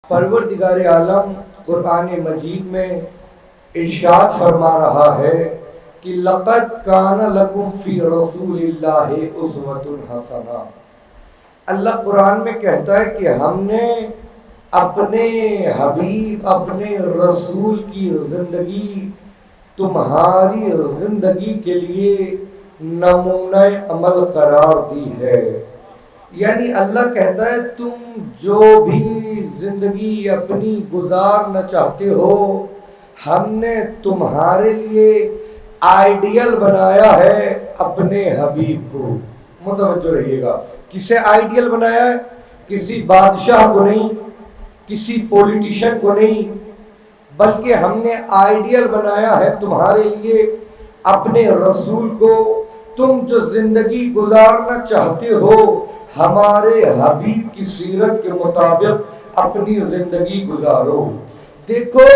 پروردگار عالم قرآن مجید میں ارشاد فرما رہا ہے کہ لقد کان لکم فی رسول اللہ اسوۃ حسنہ۔ اللہ قرآن میں کہتا ہے کہ ہم نے اپنے حبیب اپنے رسول کی زندگی تمہاری زندگی کے لیے نمونہ عمل قرار دی ہے۔ یعنی اللہ کہتا ہے تم جو بھی زندگی اپنی گزارنا چاہتے ہو ہم نے تمہارے لیے آئیڈیل بنایا ہے اپنے حبیب کو۔ متوجہ رہیے گا، کسے آئیڈیل بنایا ہے؟ کسی بادشاہ کو نہیں، کسی پولیٹیشن کو نہیں، بلکہ ہم نے آئیڈیل بنایا ہے تمہارے لیے اپنے رسول کو۔ تم جو زندگی گزارنا چاہتے ہو ہمارے حبیب کی سیرت کے مطابق اپنی زندگی گزارو۔ دیکھو،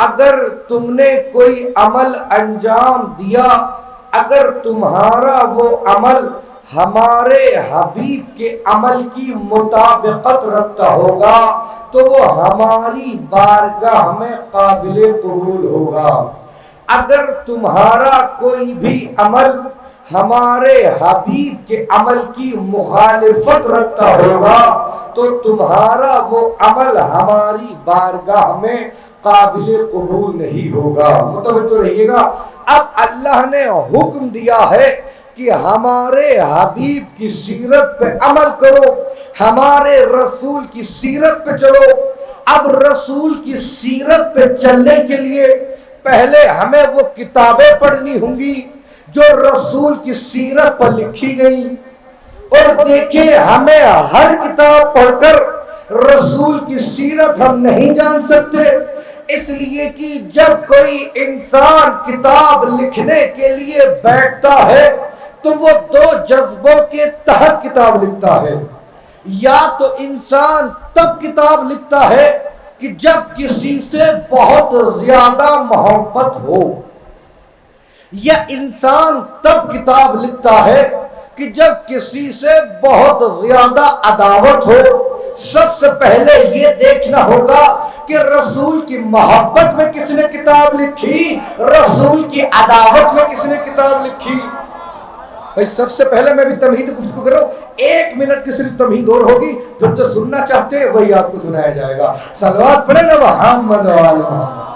اگر تم نے کوئی عمل انجام دیا، اگر تمہارا وہ عمل ہمارے حبیب کے عمل کی مطابقت رکھتا ہوگا تو وہ ہماری بارگاہ میں قابل قبول ہوگا۔ اگر تمہارا کوئی بھی عمل ہمارے حبیب کے عمل کی مخالفت رکھتا ہوگا تو تمہارا وہ عمل ہماری بارگاہ میں قابل قبول نہیں ہوگا۔ متوجہ رہیے گا، اب اللہ نے حکم دیا ہے کہ ہمارے حبیب کی سیرت پہ عمل کرو، ہمارے رسول کی سیرت پہ چلو۔ اب رسول کی سیرت پہ چلنے کے لیے پہلے ہمیں وہ کتابیں پڑھنی ہوں گی جو رسول کی سیرت پر لکھی گئی، اور دیکھیں ہمیں ہر کتاب پڑھ کر رسول کی سیرت ہم نہیں جان سکتے، اس لیے کہ جب کوئی انسان کتاب لکھنے کے لیے بیٹھتا ہے تو وہ دو جذبوں کے تحت کتاب لکھتا ہے۔ یا تو انسان تب کتاب لکھتا ہے کہ جب کسی سے بہت زیادہ محبت ہو، یا انسان تب کتاب لکھتا ہے کہ جب کسی سے بہت زیادہ عداوت ہو۔ سب سے پہلے یہ دیکھنا ہوگا کہ رسول کی محبت میں کس نے کتاب لکھی، رسول کی عداوت میں کس نے کتاب لکھی۔ بھائی سب سے پہلے میں بھی تمہید گفتگو کروں، 1 منٹ کی صرف تمہید اور ہوگی، پھر جو سننا چاہتے ہیں وہی آپ کو سنایا جائے گا۔ صلوات پڑھیں نا محمد و آل محمد۔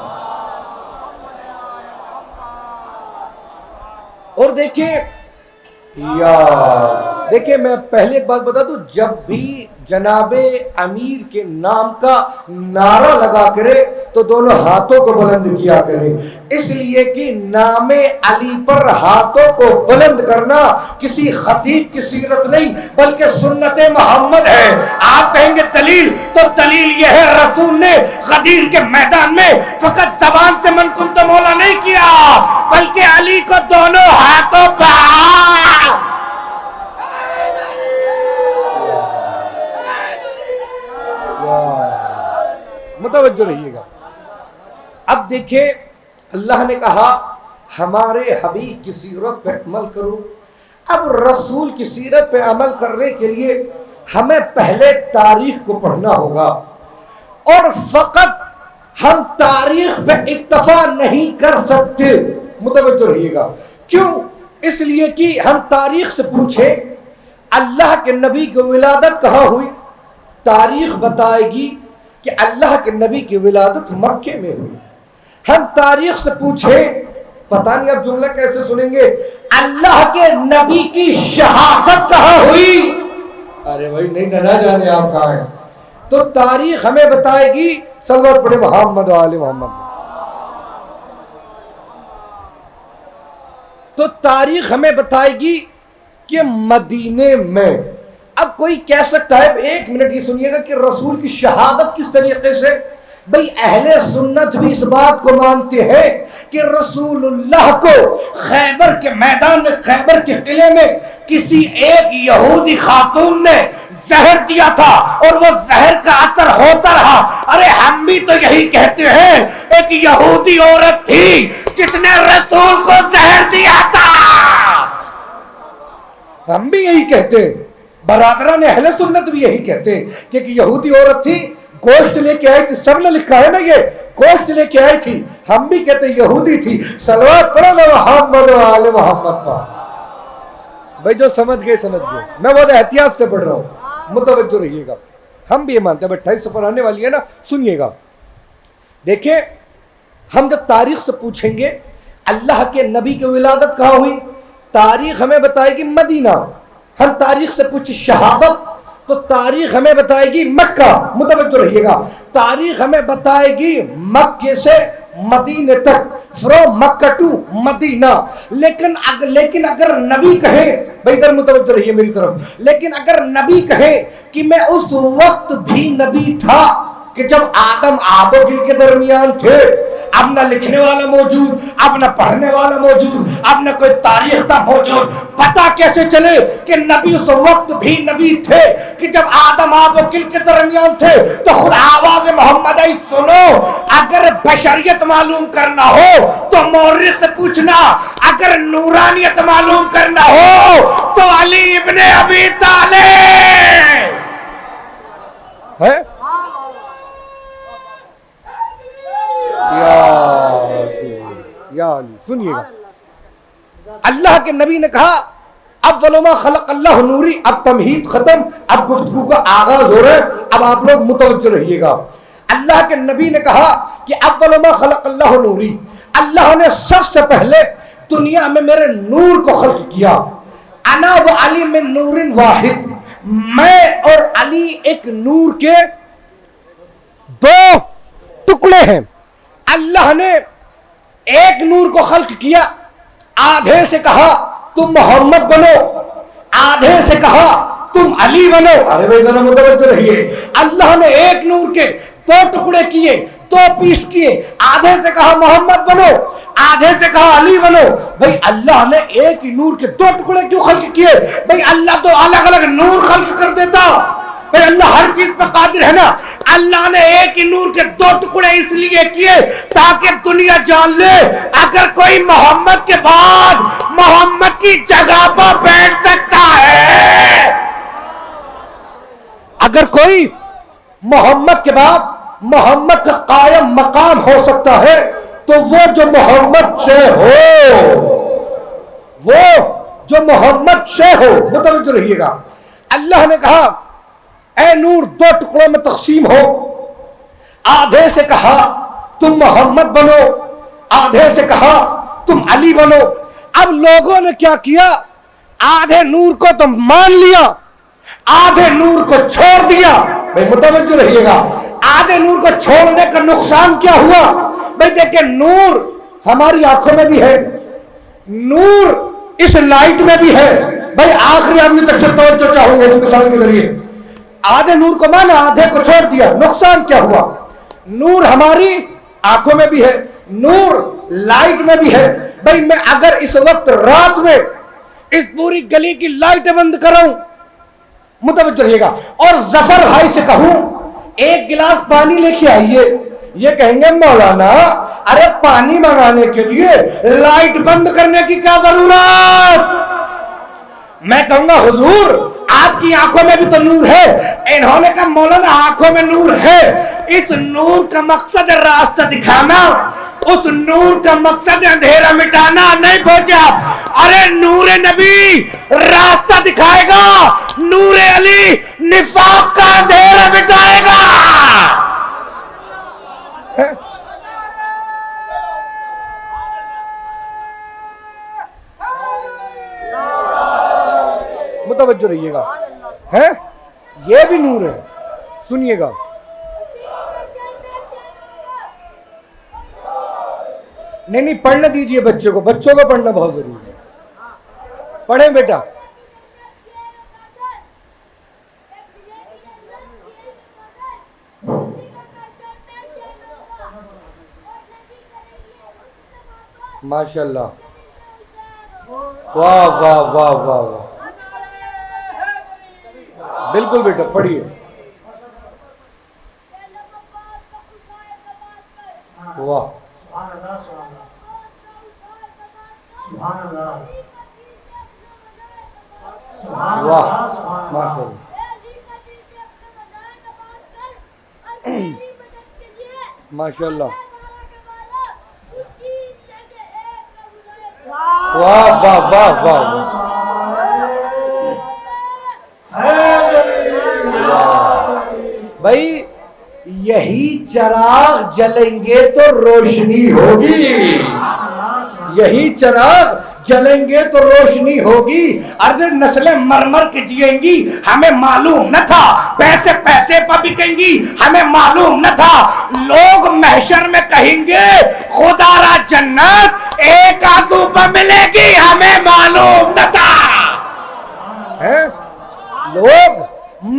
اور دیکھیں میں پہلے ایک بات بتا دوں، جب بھی جناب امیر کے نام کا نعرہ لگا کرے تو دونوں ہاتھوں کو بلند کیا کرے، اس لیے کہ نام علی پر ہاتھوں کو بلند کرنا کسی خطیب کی سیرت نہیں بلکہ سنت محمد ہے۔ آپ کہیں گے دلیل، تو دلیل یہ ہے رسول نے غدیر کے میدان میں فقط زبان سے من کنت مولا نہیں کیا بلکہ علی کو دونوں ہاتھوں پر۔ متوجہ رہیے گا، اب دیکھیں اللہ نے کہا ہمارے حبیب کی سیرت پہ عمل کرو۔ اب رسول کی سیرت پہ عمل کرنے کے لیے ہمیں پہلے تاریخ کو پڑھنا ہوگا، اور فقط ہم تاریخ پہ اکتفا نہیں کر سکتے۔ متوجہ رہیے گا، کیوں؟ اس لیے کہ ہم تاریخ سے پوچھیں اللہ کے نبی کی ولادت کہاں ہوئی، تاریخ بتائے گی کہ اللہ کے نبی کی ولادت مکے میں ہوئی۔ ہم تاریخ سے پوچھیں، پتہ نہیں اب جملہ کیسے سنیں گے، اللہ کے نبی کی شہادت کہاں ہوئی؟ ارے بھائی نہیں نہ جانے آپ کہاں ہیں، تو تاریخ ہمیں بتائے گی۔ صلوات پڑھیں محمد و آل محمد۔ تو تاریخ ہمیں بتائے گی کہ مدینے میں، اب کوئی کہہ سکتا ہے 1 منٹ یہ سنیے گا کہ رسول کی شہادت کس طریقے سے؟ بھئی اہل سنت بھی اس بات کو مانتے ہیں کہ رسول اللہ کو خیبر کے میدان میں، خیبر کے قلعے میں کسی ایک یہودی خاتون نے زہر دیا تھا اور وہ زہر کا اثر ہوتا رہا۔ ارے ہم بھی تو یہی کہتے ہیں، ایک یہودی عورت تھی جس نے رسول کو زہر دیا تھا۔ ہم بھی یہی کہتے ہیں، برادران اہل سنت بھی یہی کہتے ہیں کہ ایک یہودی عورت تھی، گوشت لے کے آئی تھی, سب نے لکھا ہے نا یہ گوشت لے کے آئی تھی, ہم بھی کہتے یہودی تھی. صلوات پڑھو نا محمد و آل محمد پر. بھائی جو سمجھ گئے سمجھ گئے, میں بہت احتیاط سے پڑھ رہا ہوں, متوجہ رہیے گا. ہم بھی یہ مانتے ہیں 28 سفر آنے والی ہے نا, سنیے گا. دیکھیں ہم جب تاریخ سے پوچھیں گے اللہ کے نبی کی ولادت کہاں ہوئی, تاریخ ہمیں بتائے گی مدینہ. ہم تاریخ سے پوچھیں شہادت تو تاریخ ہمیں بتائے گی مکہ. متوجہ رہیے گا, تاریخ ہمیں بتائے گی مکے سے مدینے تک, فرام مکہ ٹو مدینہ. لیکن اگر نبی کہے, بھائی ادھر متوجہ رہیے میری طرف, لیکن اگر نبی کہے کہ میں اس وقت بھی نبی تھا کہ جب آدم آب و گل کے درمیان تھے, اب نہ لکھنے والا موجود, اب نہ پڑھنے والا موجود, اب نہ کوئی تاریخ تھا موجود, پتہ کیسے چلے کہ نبی اس وقت بھی نبی تھے کہ جب آدم آب و گل کے درمیان تھے؟ تو خود آواز محمد آئی سنو. اگر بشریت معلوم کرنا ہو تو مورخ سے پوچھنا, اگر نورانیت معلوم کرنا ہو تو علی ابن ابی طالب ہے. یا علی سنیے گا, اللہ کے نبی نے کہا اول ما خلق اللہ نوری. اب تمہید ختم, اب گفتگو کا آغاز ہو رہا ہے, اب آپ لوگ متوجہ رہیے گا. اللہ کے نبی نے کہا کہ اول ما خلق اللہ نوری, اللہ نے سب سے پہلے دنیا میں میرے نور کو خلق کیا. انا و علی من نور واحد, میں اور علی ایک نور کے دو ٹکڑے ہیں. اللہ نے ایک نور کو خلق کیا, آدھے سے کہا تم محمد بنو, آدھے سے کہا تم علی بنو. ارے بھائی ذرا متوجہ رہیے, اللہ نے ایک نور کے دو ٹکڑے کیے, دو پیس کیے, آدھے سے کہا محمد بنو, آدھے سے کہا علی بنو. بھائی اللہ نے ایک ہی نور کے دو ٹکڑے کیوں خلق کیے؟ بھئی اللہ تو الگ الگ نور خلق کر دیتا. بھئی اللہ ہر چیز پہ قادر ہے نا. اللہ نے ایک ہی نور کے دو ٹکڑے اس لیے کیے تاکہ دنیا جان لے اگر کوئی محمد کے بعد محمد کی جگہ پر بیٹھ سکتا ہے, اگر کوئی محمد کے بعد محمد کا قائم مقام ہو سکتا ہے تو وہ جو محمد سے ہو, وہ جو محمد سے ہو. متوجہ رہیے گا, اللہ نے کہا اے نور دو ٹکڑوں میں تقسیم ہو, آدھے سے کہا تم محمد بنو, آدھے سے کہا تم علی بنو. اب لوگوں نے کیا کیا, آدھے نور کو تو مان لیا, آدھے نور کو چھوڑ دیا. بھئی متوجہ رہیے گا, آدھے نور کو چھوڑنے کا نقصان کیا ہوا؟ بھئی دیکھیں نور ہماری آنکھوں میں بھی ہے, نور اس لائٹ میں بھی ہے. بھئی آخری آدمی تک سے توجہ چاہوں گا اس مثال کے ذریعے. آدھے نور کو مانا, آدھے کو چھوڑ دیا, نقصان کیا ہوا؟ نور ہماری آنکھوں میں بھی ہے, نور لائٹ میں بھی ہے. بھئی میں اگر اس وقت رات میں اس پوری گلی کی لائٹ بند کراؤں, متوجہ رہیے گا, اور ظفر بھائی سے کہوں ایک گلاس پانی لے کے آئیے, یہ کہیں گے مولانا ارے پانی منگانے کے لیے لائٹ بند کرنے کی کیا ضرورت؟ میں کہوں گا حضور آپ کی آنکھوں میں بھی تو نور ہے. انہوں نے کہا مولانا آنکھوں میں نور ہے, اس نور کا مقصد راستہ دکھانا, اس نور کا مقصد اندھیرا مٹانا نہیں پہنچا. ارے نور نبی راستہ دکھائے گا, نور علی نفاق کا اندھیرا مٹائے گا. متوجہ رہیے گا, ہے یہ بھی نور ہے. سنیے گا, نہیں پڑھنے دیجئے بچے کو, بچوں کو پڑھنا بہت ضروری ہے. پڑھیں بیٹا. ماشاءاللہ, واہ واہ واہ واہ واہ, بالکل بیٹا پڑھیے. واہ واہ ماشاءاللہ. ماشاء اللہ، واہ واہ واہ واہ بھائی، یہی چراغ جلیں گے تو روشنی ہوگی، یہی چراغ جلیں گے تو روشنی ہوگی. عرض نسلیں مرمر کے جیئیں گی ہمیں معلوم نہ تھا، پیسے پیسے پر بکیں گی ہمیں معلوم نہ تھا. لوگ محشر میں کہیں گے خدا را جنت ایک آنسو پر ملے گی ہمیں معلوم نہ تھا. لوگ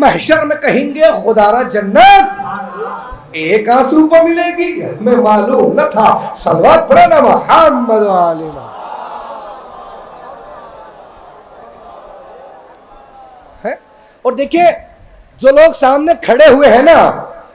محشر میں کہیں گے خدا را جنت ایک آنسو پر ملے گی ہمیں معلوم نہ تھا. صلوات پڑھنا محمد علیہ. اور دیکھیں جو لوگ سامنے کھڑے ہوئے ہیں نا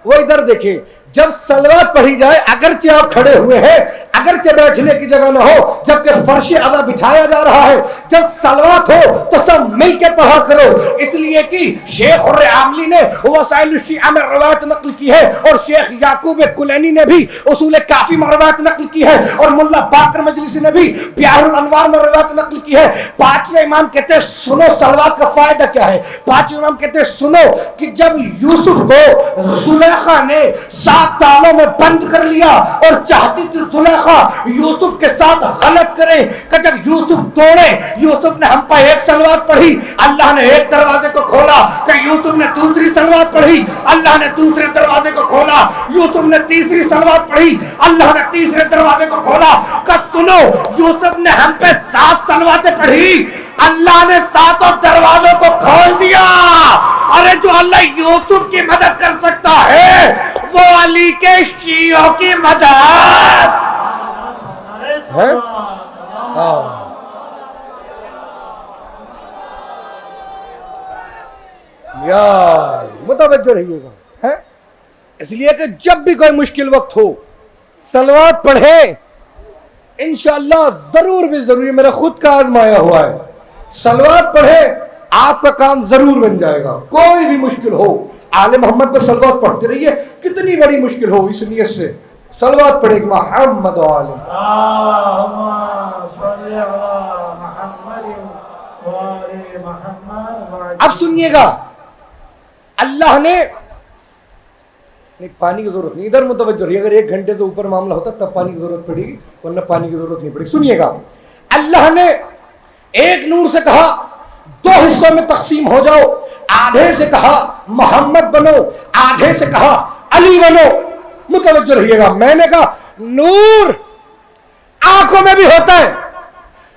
وہ ادھر دیکھیں. جب صلوات پڑھی جائے اگرچہ آپ کھڑے ہوئے ہیں، اگرچہ بیٹھنے کی جگہ نہ ہو، جبکہ فرش عزا بچھایا جا رہا ہے، جب صلوات ہو تو سب مل کے پڑھا کرو. اس لیے کہ شیخ العاملی نے وسائل الشیعہ میں روایت نقل کی ہے، اور شیخ یعقوب کلینی نے بھی اصول کافی میں روایت نقل کی ہے، اور ملا باقر مجلسی نے بھی بیار الانوار میں روایت نقل کی ہے. پانچویں امام کہتے ہیں سنو صلوات کا فائدہ کیا ہے. پانچویں امام کہتے ہیں سنو کہ جب یوسف کو زلیخا نے 7 تالوں میں بند کر لیا اور چاہتی تھی زلیخا یوسف کے ساتھ غلط کرے، کہ جب یوسف دوڑے یوسف نے ہم پر ایک صلوات پڑھی، اللہ نے ایک دروازے کو کھولا. کہ یوسف نے دوسری صلوات پڑھی، اللہ نے دوسرے دروازے کو کھولا. یوسف نے تیسری صلوات پڑھی، اللہ نے تیسرے دروازے کو کھولا. کہ سنو یوسف نے ہم پہ 7 صلواتیں پڑھی، اللہ نے 7 دروازوں کو کھول دیا. ارے جو اللہ یوسف کی مدد کر سکتا ہے وہ علی کے شیعوں کی مدد ہے. یار متوجہ رہیے گا. اس لیے کہ جب بھی کوئی مشکل وقت ہو صلوات پڑھیں، انشاءاللہ ضرور بھی ضروری، میرا خود کا آزمایا ہوا ہے. صلوات پڑھیں آپ کا کام ضرور بن جائے گا. کوئی بھی مشکل ہو آل محمد پہ صلوات پڑھتے رہیے، کتنی بڑی مشکل ہو اس نیت سے صلوات پڑھے گا. محمد عالم. اب سنیے گا، اللہ نے پانی کی ضرورت نہیں، ادھر متوجہ رہیے. اگر 1 گھنٹے سے اوپر معاملہ ہوتا تب پانی کی ضرورت پڑے گی، ورنہ پانی کی ضرورت نہیں پڑے گی. سنیے گا، اللہ نے ایک نور سے کہا 2 حصوں میں تقسیم ہو جاؤ. آدھے سے کہا محمد بنو، آدھے سے کہا علی بنو. متوجہ رہیے گا، میں نے کہا نور آنکھوں میں بھی ہوتا ہے.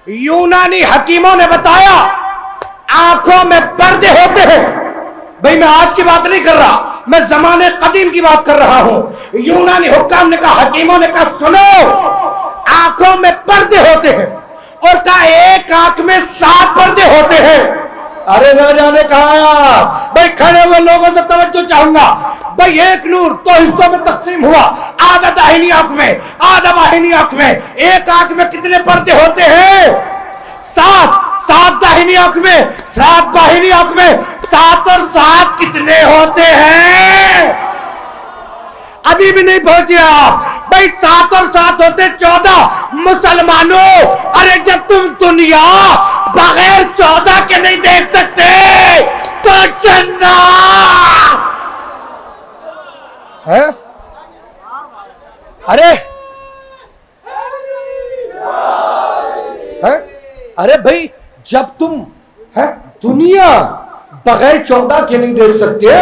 یونانی حکیموں نے بتایا آنکھوں میں پردے ہوتے ہیں. بھئی میں آج کی بات نہیں کر رہا، میں زمانے قدیم کی بات کر رہا ہوں. یونانی حکام نے کہا، حکیموں نے کہا سنو آنکھوں میں پردے ہوتے ہیں، اور کہا ایک آنکھ میں 7 پردے ہوتے ہیں. ارے نہ جانے کہا آیا. بھئی کھڑے ہوئے لوگوں سے توجہ چاہوں گا. بھئی ایک نور 2 حصوں میں تقسیم ہوا، آدھا داہنی آنکھ میں آدھا بائیں آنکھ میں. ایک آنکھ میں کتنے پردے ہوتے ہیں؟ 7. 7 داہنی آنکھ میں 7 بائیں آنکھ میں. 7 اور 7 کتنے ہوتے ہیں؟ ابھی بھی نہیں پہنچے آپ. بھئی 7 اور 7 ہوتے 14. مسلمانوں ارے جب تم دنیا بغیر 14 کے نہیں دیکھ سکتے تو جنت ہے. ارے بھائی جب تم دنیا بغیر 14 کے نہیں دیکھ سکتے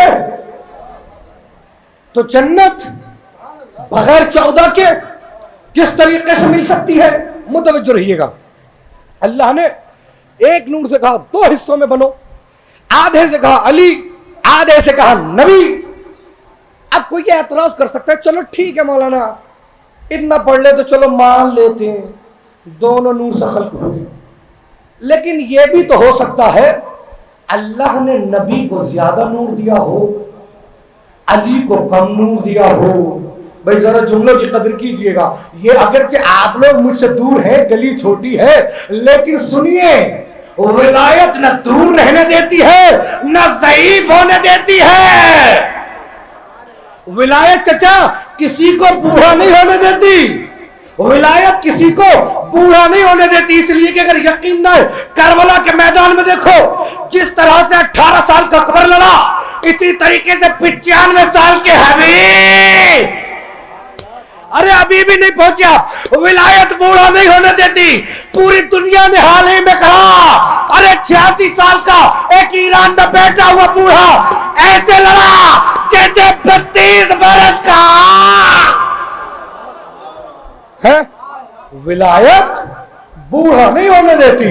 تو جنت بغیر 14 کے کس طریقے سے مل سکتی ہے؟ متوجہ رہیے گا. اللہ نے ایک نور سے کہا 2 حصوں میں بنو، آدھے سے کہا علی، آدھے سے کہا نبی. اب کوئی یہ اعتراض کر سکتا ہے چلو ٹھیک ہے مولانا اتنا پڑھ لے تو چلو مان لیتے ہیں دونوں نور سے خلق ہوئے، لیکن یہ بھی تو ہو سکتا ہے اللہ نے نبی کو زیادہ نور دیا ہو، علی کو کم نور دیا ہو. بھائی ذرا جملوں کی قدر کیجئے گا. یہ اگرچہ آپ لوگ مجھ سے دور ہیں، گلی چھوٹی ہے، لیکن سنیے ولایت نہ دور رہنے دیتی ہے نہ ضعیف ہونے دیتی ہے. ولایت چچا کسی کو بوڑھا نہیں ہونے دیتی، ولایت کسی کو بوڑھا نہیں ہونے دیتی، اس لیے کہ اگر یقین نہ کربلا کے میدان میں دیکھو جس طرح سے 18 سال کا اکبر لڑا، اسی طریقے سے 95 سال کے حبیب، ارے ابھی بھی نہیں پہنچا، ولایت بوڑھا نہیں ہونے دیتی۔ پوری دنیا نے حال ہی میں کہا ارے 86 سال کا ایک ایران میں بیٹھا ہوا بوڑھا ایسے لڑا جیسے 32 برس کا ہے۔ ولایت بوڑھا نہیں ہونے دیتی۔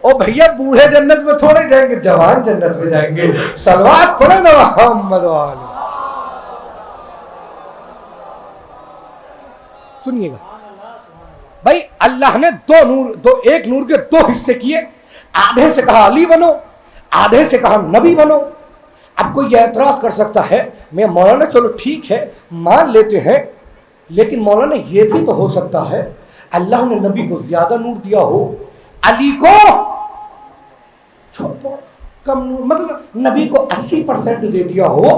او بھیا بوڑھے جنت میں تھوڑے جائیں گے، جوان جنت میں جائیں گے۔ صلوات پڑھے نا محمد والے۔ سنیے گا بھائی، اللہ نے ایک نور کے 2 حصے کیے، آدھے سے کہا علی بنو، آدھے سے کہا نبی بنو۔ اب کوئی یہ اعتراض کر سکتا ہے میں مولانا چلو ٹھیک ہے مان لیتے ہیں، لیکن مولانا یہ بھی تو ہو سکتا ہے اللہ نے نبی کو زیادہ نور دیا ہو، علی کو کم نور، مطلب نبی کو 80% دے دیا ہو،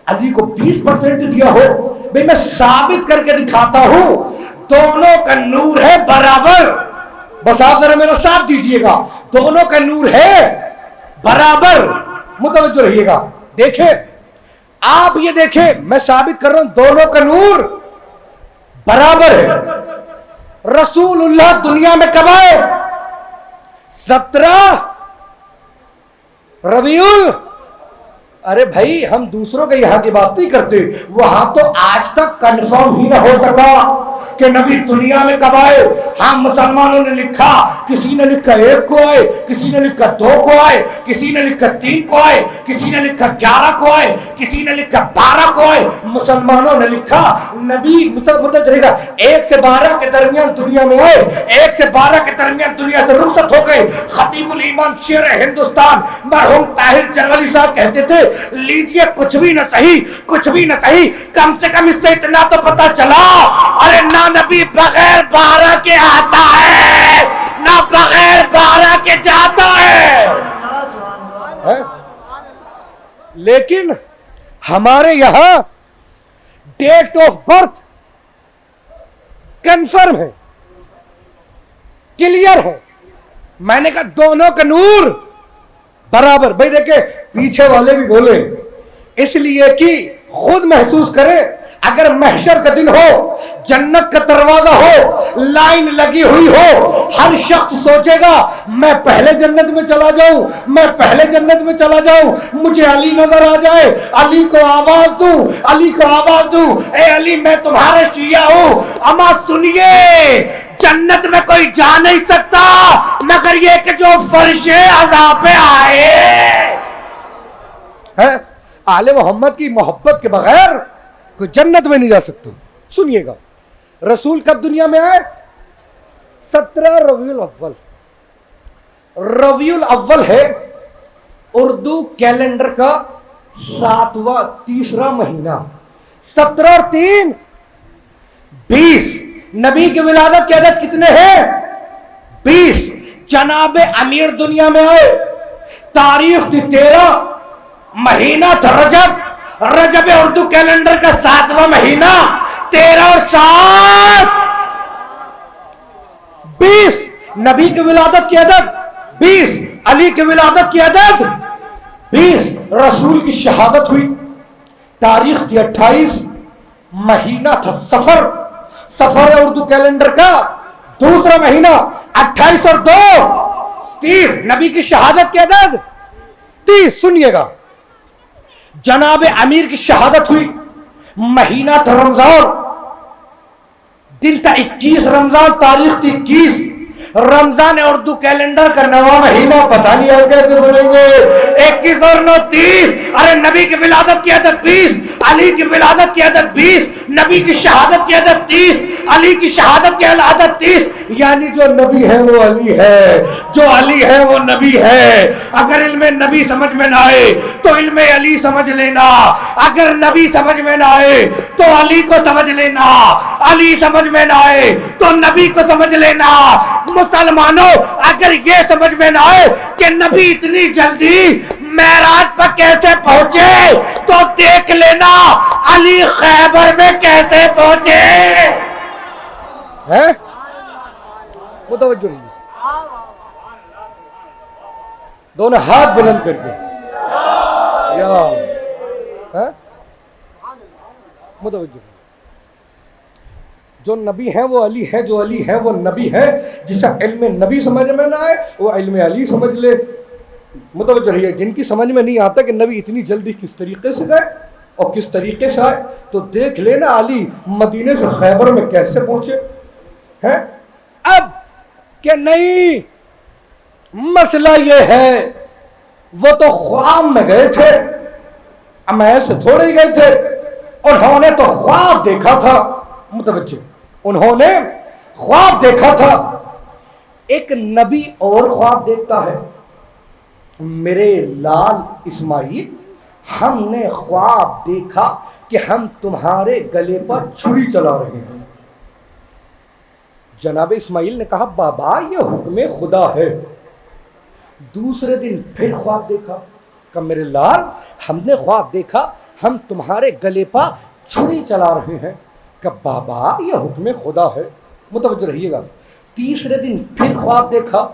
علی کو 20% دیا ہو۔ بھئی میں ثابت کر کے دکھاتا ہوں دونوں کا نور ہے برابر، بس آپ ذرا میرا ساتھ دیجئے گا، دونوں کا نور ہے برابر، متوجہ رہیے گا۔ دیکھیں آپ یہ دیکھیں میں ثابت کر رہا ہوں دونوں کا نور برابر ہے۔ رسول اللہ دنیا میں کب آئے؟ 17 ربیع ارے بھائی ہم دوسروں کے یہاں کی بات نہیں کرتے، وہاں تو آج تک کنفرم ہی نہ ہو سکا کہ نبی دنیا میں کب آئے۔ ہم مسلمانوں نے لکھا، کسی نے لکھا 1 کو آئے، کسی نے لکھا 2 کو آئے، کسی نے لکھا 3 کو آئے، کسی نے لکھا 11 کو آئے، کسی نے لکھا 12 کو آئے۔ مسلمانوں نے لکھا نبی مدت رہے گا 1 سے 12 کے درمیان دنیا میں آئے، 1 سے 12 کے درمیان دنیا سے رخصت ہو گئے۔ خطیب الایمان شیر ہندوستان مرحوم طاہر جروالی صاحب کہتے تھے لیجئے کچھ بھی نہ صحیح، کچھ بھی نہ صحیح، کم سے کم اس سے اتنا تو پتا چلا ارے نہ نبی بغیر 12 کے آتا ہے نہ بغیر 12 کے جاتا ہے۔ لیکن ہمارے یہاں ڈیٹ آف برتھ کنفرم ہے، کلیئر ہے۔ میں نے کہا دونوں کا نور برابر۔ بھائی دیکھیں پیچھے والے بھی بولے، اس لیے کہ خود محسوس کرے اگر محشر کا دن ہو، جنت کا دروازہ ہو، لائن لگی ہوئی ہو، ہر شخص سوچے گا میں پہلے جنت میں چلا جاؤں، میں پہلے جنت میں چلا جاؤں، مجھے علی نظر آ جائے، علی کو آواز دوں، علی کو آواز دوں، اے علی میں تمہارے شیعہ ہوں۔ اما سنیے جنت میں کوئی جا نہیں سکتا مگر یہ کہ جو فرش عذاب پہ آئے۔ آل محمد کی محبت کے بغیر کوئی جنت میں نہیں جا سکتا۔ سنیے گا رسول کب دنیا میں آئے؟ 17 ربیع الاول۔ ربیع الاول ہے اردو کیلنڈر کا 7واں تیسرا مہینہ۔ 17 اور 3 20۔ نبی کی ولادت کی عدد کتنے ہیں؟ 20۔ جناب امیر دنیا میں آئے، تاریخ تھی 13، مہینہ تھا رجب، رجب اردو کیلنڈر کا 7واں مہینہ، 13 اور 7 20۔ نبی کی ولادت کی عدد 20، علی کی ولادت کی عدد 20۔ رسول کی شہادت ہوئی، تاریخ تھی 28، مہینہ تھا سفر، سفر اردو کیلنڈر کا دوسرا مہینہ، 28 اور 2 30۔ نبی کی شہادت کی عدد 30۔ سنیے گا جناب امیر کی شہادت ہوئی، مہینہ تھا رمضان، دن تھا 21 رمضان، تاریخ تھی 21۔ رمضان اردو کیلنڈر کا 9واں مہینہ، پتہ نہیں آپ کیسے بولیں گے، 21 اور 9 30۔ ارے نبی کی ولادت کی عدد 20، علی کی ولادت کی عدد 20، نبی کی شہادت کی عدد 30، علی کی شہادت کی عدد 30۔ یعنی جو نبی ہے وہ علی ہے، جو علی ہے وہ نبی ہے۔ اگر علم نبی سمجھ میں نہ آئے تو علم علی سمجھ لینا، اگر نبی سمجھ میں نہ آئے تو علی کو سمجھ لینا، علی سمجھ میں نہ آئے تو نبی کو سمجھ لینا۔ مسلمانوں اگر یہ سمجھ میں نہ آئے کہ نبی اتنی جلدی معراج پر کیسے پہنچے تو دیکھ لینا علی خیبر میں کیسے پہنچے. ہے متوجہ نہیں, دونوں ہاتھ بلند کر کے یا متوجہ. جو نبی ہیں وہ علی ہے, جو علی ہے وہ نبی ہے. جسے علم نبی سمجھ میں نہ آئے وہ علم علی سمجھ لے. متوجہ رہیے, جن کی سمجھ میں نہیں آتا کہ نبی اتنی جلدی کس طریقے سے گئے اور کس طریقے سے آئے, تو دیکھ لینا علی مدینے سے خیبر میں کیسے پہنچے ہیں. اب کہ نہیں, مسئلہ یہ ہے وہ تو خواب میں گئے تھے, اب ایسے تھوڑے ہی گئے تھے, انہوں نے تو خواب دیکھا تھا. متوجہ, انہوں نے خواب دیکھا تھا. ایک نبی اور خواب دیکھتا ہے, میرے لال اسماعیل ہم نے خواب دیکھا کہ ہم تمہارے گلے پر چھری چلا رہے ہیں. جناب اسماعیل نے کہا بابا یہ حکم خدا ہے. دوسرے دن پھر خواب دیکھا کہ میرے لال ہم نے خواب دیکھا ہم تمہارے گلے پر چھری چلا رہے ہیں. کہ بابا یہ حکم خدا ہے. متوجہ رہیے گا. تیسرے دن پھر خواب دیکھا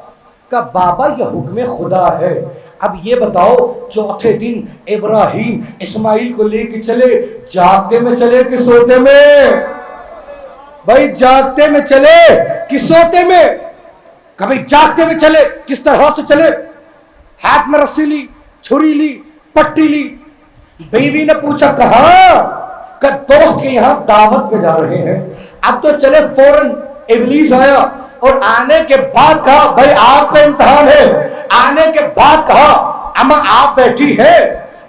کہ بابا یہ حکم خدا ہے. اب یہ بتاؤ چوتھے دن ابراہیم اسماعیل کو لے کے چلے, جاگتے میں چلے کہ سوتے میں؟ بھائی جاگتے میں چلے کہ سوتے میں؟ کبھی جاگتے میں چلے, کس طرح سے چلے؟ ہاتھ میں رسی لی, چھری لی, پٹی لی. بیوی نے پوچھا کہاں؟ کہ دوست کے یہاں دعوت پہ جا رہے ہیں. اب تو چلے, فوراً ابلیس آیا اور آنے کے بعد کہا بھائی آپ کا امتحان ہے. آنے کے بعد کہا اما آپ بیٹھی ہے,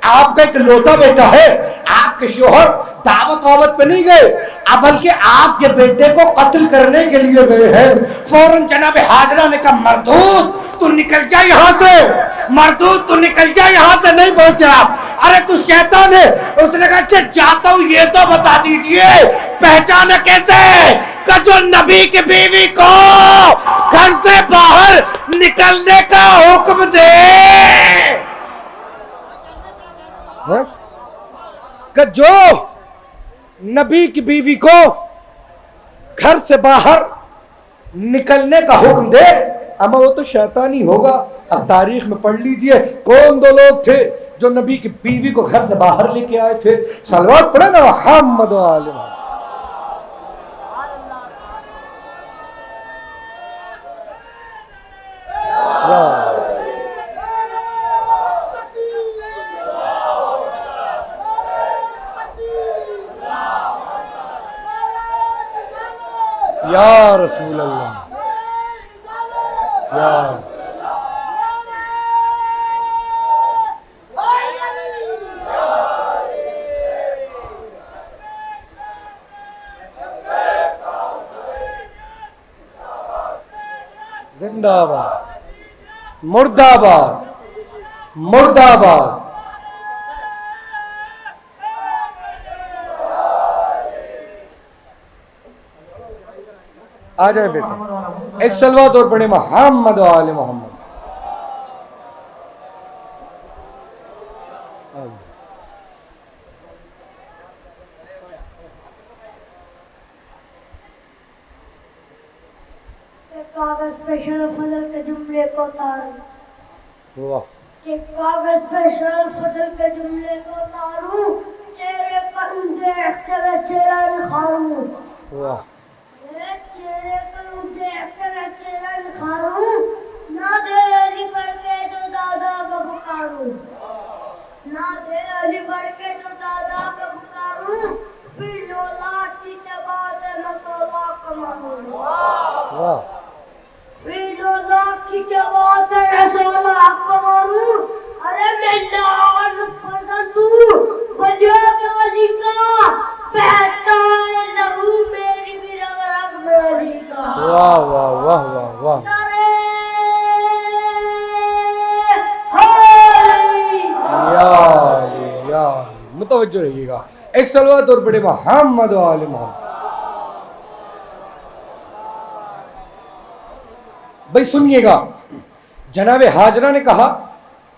آپ کا ایک لوتا بیٹا ہے, آپ کے شوہر دعوت وعوت پہ نہیں گئے, اب بلکہ آپ کے بیٹے کو قتل کرنے کے لیے گئے ہیں. فوراً جناب حاجرہ نے کہا مردود تو نکل جا یہاں سے, مردود تو نکل جا یہاں سے, نہیں پہنچا. ارے تو شیطان ہے. اس نے کہا اچھا جاتا ہوں, یہ تو بتا دیجئے پہچانا کیسے کہ جو نبی کی بیوی کو گھر سے باہر نکلنے کا حکم دے, کہ جو نبی کی بیوی کو گھر سے باہر نکلنے کا حکم دے. اما وہ تو شیطانی ہوگا. اب تاریخ میں پڑھ لیجئے کون دو لوگ تھے جو نبی کی بیوی کو گھر سے باہر لے کے آئے تھے. صلوات پڑھے نا محمد و آل محمد. یا رسول اللہ, یا زندہ باد, مرد آباد, مرد آباد. آ جائے بیٹا, ایک صلوات اور پڑھیں محمد و آل محمد. کاغذ پہ شرف فضل کے جملے کو اتاروں, واہ, کہ کاغذ پہ شرف فضل کے جملے کو اتاروں, چہرے پر دیکھ کے میں چہرہ نکھاروں. واہ, چہرے پر دیکھ کے میں چہرہ نکھاروں, نہ دے علی بڑھ کے جو دادا کو پکاروں, نہ دے علی بڑھ کے جو دادا کو پکاروں, پھر لولاک کی کیا بات ہے میں سولاک کو مانوں. واہ, پھر لولاک کی کیا بات ہے میں سولاک کو مانوں. ارے میں لال پسند ہوں, ولیوں کے ولی کا بہتا ہے لہو, میری بھی رگ رگ میں علی کا. واہ واہ واہ واہ واہ. یا متوجہ رہیے گا. ایک صلوات اور پڑھیں محمد و آل محمد. بھائی سنیے گا, جناب حاجرہ نے کہا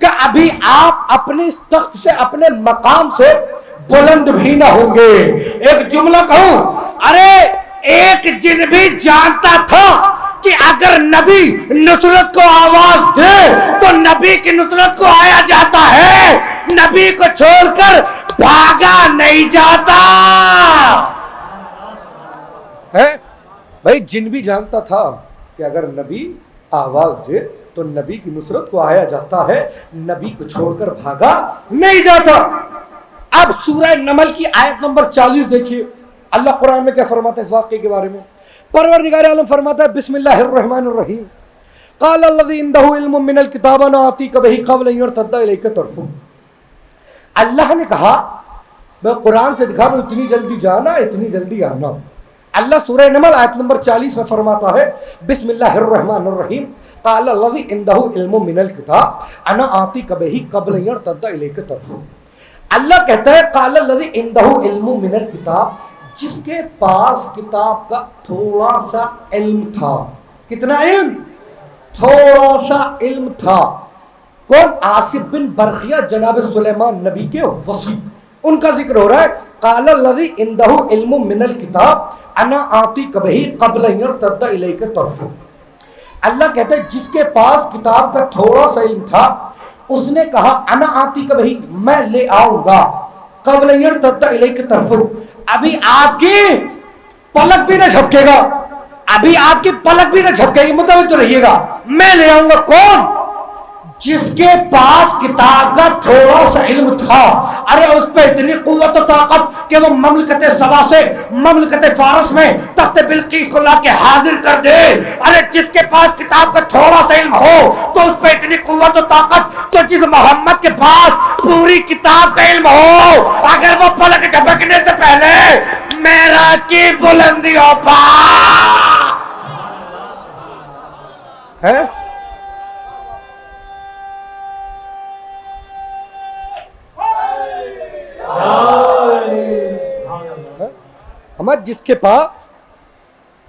کہ ابھی آپ اپنے تخت سے اپنے مقام سے بلند بھی نہ ہوں گے. ایک جملہ کہوں, ارے ایک جن بھی جانتا تھا کہ اگر نبی نصرت کو آواز دے تو نبی کی نصرت کو آیا جاتا ہے, نبی کو چھوڑ کر بھاگا نہیں جاتا ہے. بھائی جن بھی جانتا تھا کہ اگر نبی آواز دے تو نبی کی نصرت کو آیا جاتا ہے, نبی کو چھوڑ کر بھاگا نہیں جاتا. اب سورہ نمل کی آیت نمبر 40 دیکھیے, اللہ قرآن میں کیا فرماتا ہے اس واقعے کے بارے میں. پروردگار عالم فرماتا ہے بسم اللہ الرحمن الرحیم, قال الذی عنده علم من الکتاب انا آتیک بہ قبل ان یرتد الیک طرفک. اللہ نے کہا, میں قرآن سے دکھا میں اتنی جلدی جانا اتنی جلدی آنا. اللہ سورہ نمل آیت نمبر 40 میں فرماتا ہے بسم اللہ الرحمن الرحیم, قال الذی عنده علم من الکتاب انا آتیک بہ قبل ان یرتد الیک طرفک. اللہ کہتا ہے قال الذی عنده علم من الکتاب, جس کے پاس کتاب کا تھوڑا سا علم تھا. کتنا علم؟ تھوڑا سا علم تھا. کون؟ آصف بن برخیہ جناب سلیمان نبی کے وصی, ان کا ذکر ہو رہا ہے. قال الذی عنده علم من الکتاب انا آتیک بہ قبل ان یرتد الیک طرفک. اللہ کہتا ہے جس کے پاس کتاب کا تھوڑا سا علم تھا اس نے کہا انا آتیک بہ, میں لے آؤں گا, قبل ان یرتد الیک طرفک, ابھی آپ کی پلک بھی نہ جھپکے گا, ابھی آپ کی پلک بھی نہ جھپکے گی, متوجہ رہیے گا, میں لے آؤں گا. کون؟ جس کے پاس کتاب کا تھوڑا سا علم تھا. ارے اس پہ اتنی قوت و طاقت کہ وہ مملکت سبا سے مملکت فارس میں تخت بلقیس کو لا کے حاضر کر دے. ارے جس کے پاس کتاب کا تھوڑا سا علم ہو تو اس پہ اتنی قوت و طاقت, تو جس محمد کے پاس پوری کتاب کا علم ہو, اگر وہ پلک جھپکنے سے پہلے معراج کی بلندیوں پر ہے. ہمارا جس کے پاس